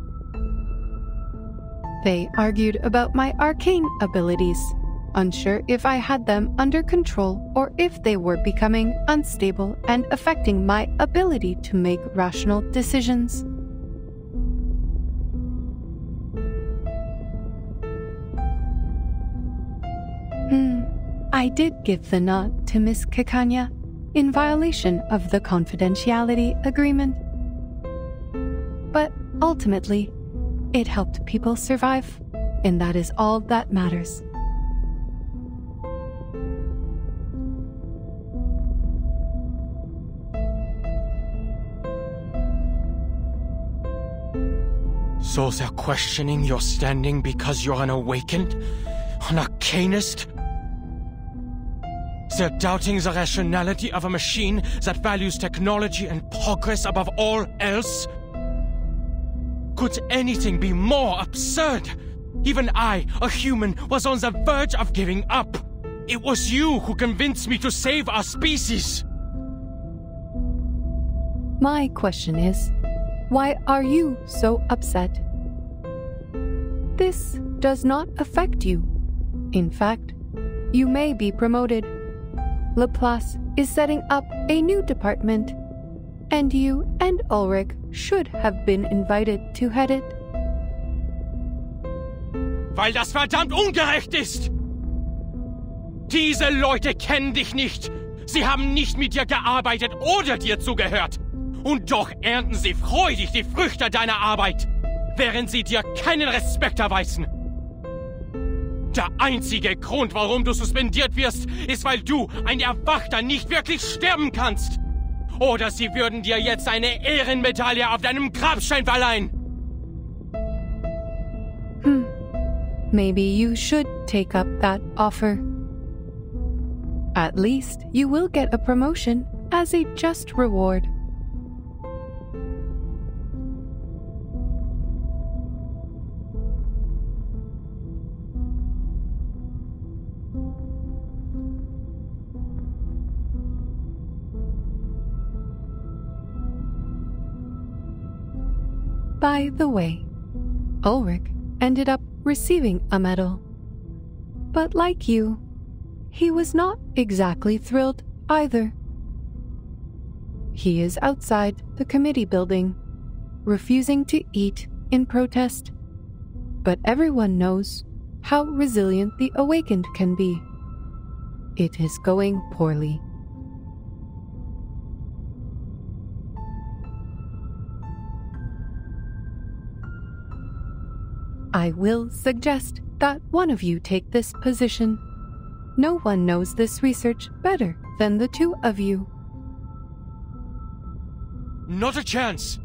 Speaker 7: They argued about my arcane abilities, unsure if I had them under control or if they were becoming unstable and affecting my ability to make rational decisions. I did give the nod to Miss Kikanya in violation of the confidentiality agreement. But ultimately, it helped people survive, and that is all that matters.
Speaker 15: So they're questioning your standing because you're an awakened? An arcanist? They're doubting the rationality of a machine that values technology and progress above all else? Could anything be more absurd? Even I, a human, was on the verge of giving up. It was you who convinced me to save our species.
Speaker 7: My question is, why are you so upset? This does not affect you. In fact, you may be promoted. Laplace is setting up a new department, and you and Ulrich should have been invited to head it.
Speaker 15: Weil das verdammt ungerecht ist! Diese Leute kennen dich nicht. Sie haben nicht mit dir gearbeitet oder dir zugehört. Und doch ernten sie freudig die Früchte deiner Arbeit, während sie dir keinen Respekt erweisen. Der einzige Grund, warum du suspendiert wirst, ist, weil du, ein Erwachter, nicht wirklich sterben kannst. Oder sie würden dir jetzt eine Ehrenmedaille auf deinem Grabstein verleihen.
Speaker 7: Maybe you should take up that offer. At least you will get a promotion as a just reward. By the way, Ulrich ended up receiving a medal. But like you, he was not exactly thrilled either. He is outside the committee building, refusing to eat in protest. But everyone knows how resilient the awakened can be. It is going poorly. I will suggest that one of you take this position. No one knows this research better than the two of you.
Speaker 15: Not a chance!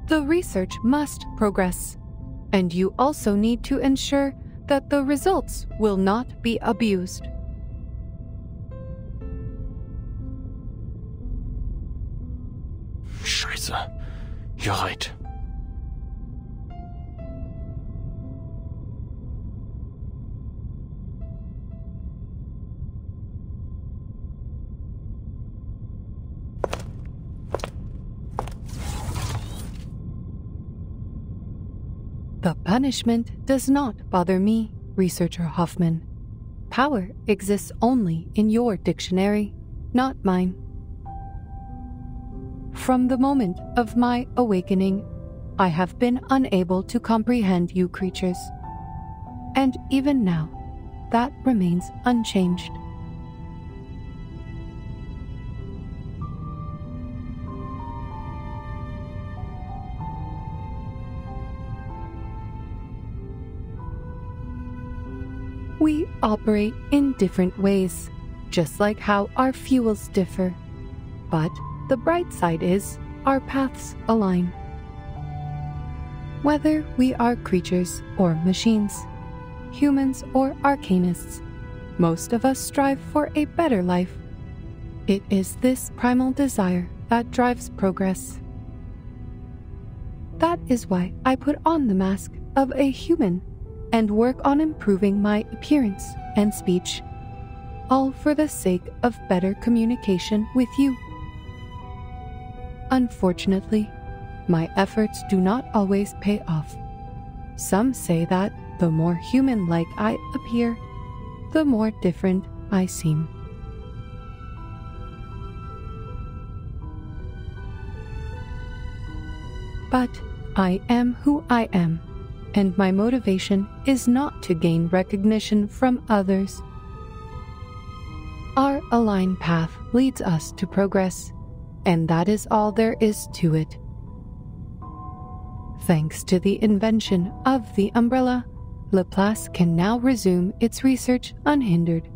Speaker 7: The research must progress, and you also need to ensure that the results will not be abused.
Speaker 1: Scheiße. You're right.
Speaker 7: The punishment does not bother me, Researcher Hoffman. Power exists only in your dictionary, not mine. From the moment of my awakening, I have been unable to comprehend you creatures. And even now, that remains unchanged. We operate in different ways, just like how our fuels differ. But the bright side is our paths align. Whether we are creatures or machines, humans or arcanists, most of us strive for a better life. It is this primal desire that drives progress. That is why I put on the mask of a human and work on improving my appearance and speech, all for the sake of better communication with you. Unfortunately, my efforts do not always pay off. Some say that the more human-like I appear, the more different I seem. But I am who I am, and my motivation is not to gain recognition from others. Our aligned path leads us to progress, and that is all there is to it. Thanks to the invention of the umbrella, Laplace can now resume its research unhindered.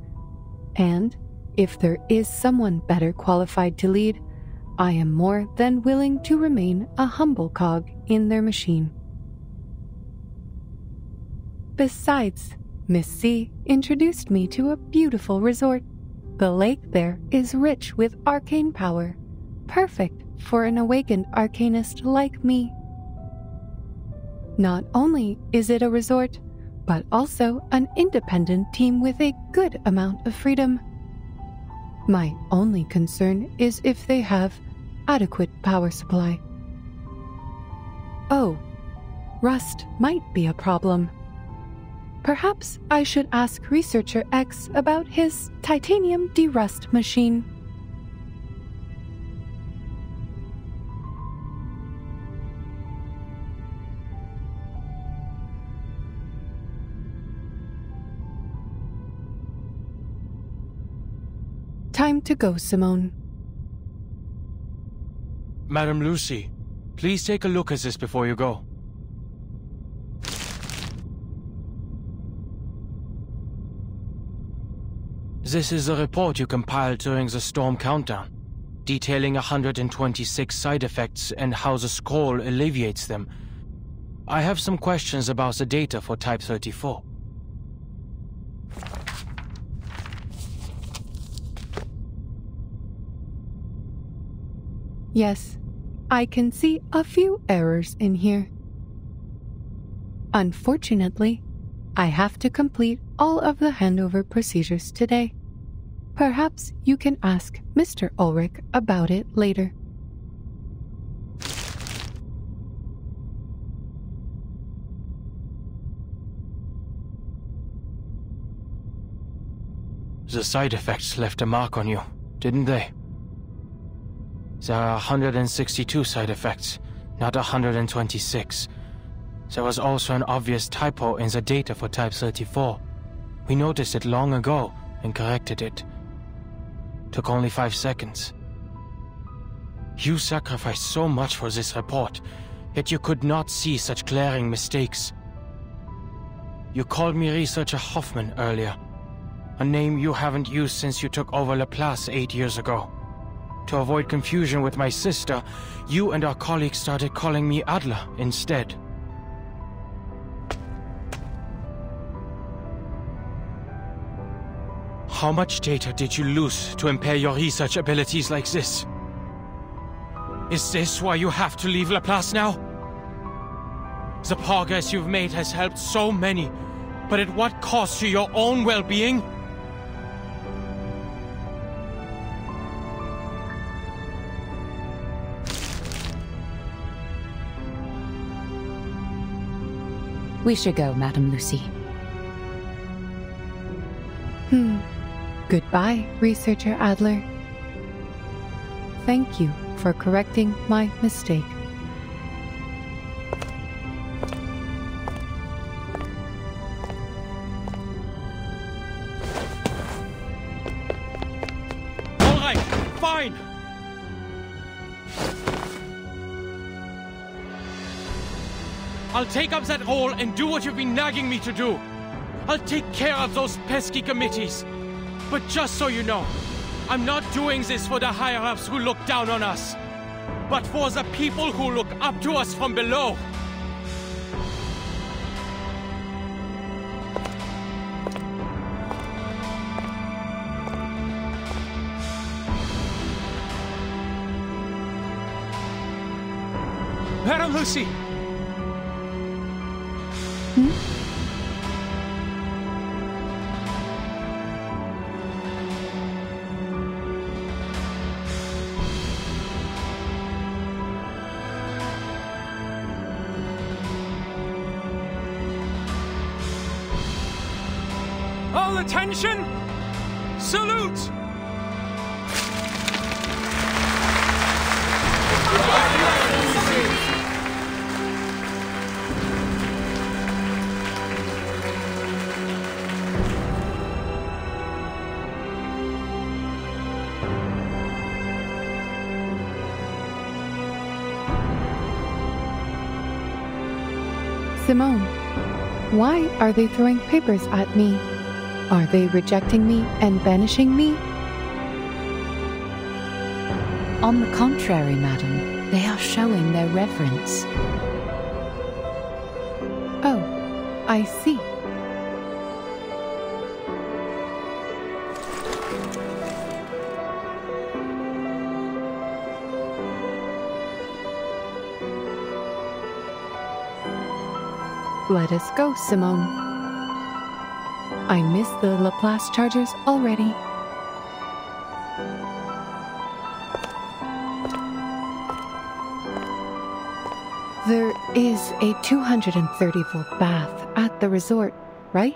Speaker 7: And, if there is someone better qualified to lead, I am more than willing to remain a humble cog in their machine. Besides, Miss C introduced me to a beautiful resort. The lake there is rich with arcane power, perfect for an awakened arcanist like me. Not only is it a resort, but also an independent team with a good amount of freedom. My only concern is if they have adequate power supply. Oh, rust might be a problem. Perhaps I should ask Researcher X about his titanium derust machine. Time to go, Simone.
Speaker 15: Madam Lucy, please take a look at this before you go. This is the report you compiled during the storm countdown, detailing 126 side effects and how the scroll alleviates them. I have some questions about the data for Type 34.
Speaker 7: Yes, I can see a few errors in here. Unfortunately, I have to complete all of the handover procedures today. Perhaps you can ask Mr. Ulrich about it later.
Speaker 15: The side effects left a mark on you, didn't they? There are 162 side effects, not 126. There was also an obvious typo in the data for Type 34. We noticed it long ago and corrected it. Took only 5 seconds. You sacrificed so much for this report, yet you could not see such glaring mistakes. You called me Researcher Hoffman earlier, a name you haven't used since you took over Laplace 8 years ago. To avoid confusion with my sister, you and our colleagues started calling me Adler instead. How much data did you lose to impair your research abilities like this? Is this why you have to leave Laplace now? The progress you've made has helped so many, but at what cost to your own well-being?
Speaker 17: We should go, Madam Lucy.
Speaker 7: Goodbye, Researcher Adler. Thank you for correcting my mistake.
Speaker 15: All right, fine. I'll take up that role and do what you've been nagging me to do. I'll take care of those pesky committees. But just so you know, I'm not doing this for the higher-ups who look down on us, but for the people who look up to us from below. Madam Lucy! All attention! Salute!
Speaker 7: Simone, why are they throwing papers at me? Are they rejecting me and banishing me?
Speaker 17: On the contrary, madam, they are showing their reverence.
Speaker 7: Oh, I see. Let us go, Simone. I miss the Laplace chargers already. There is a 230-volt bath at the resort, right?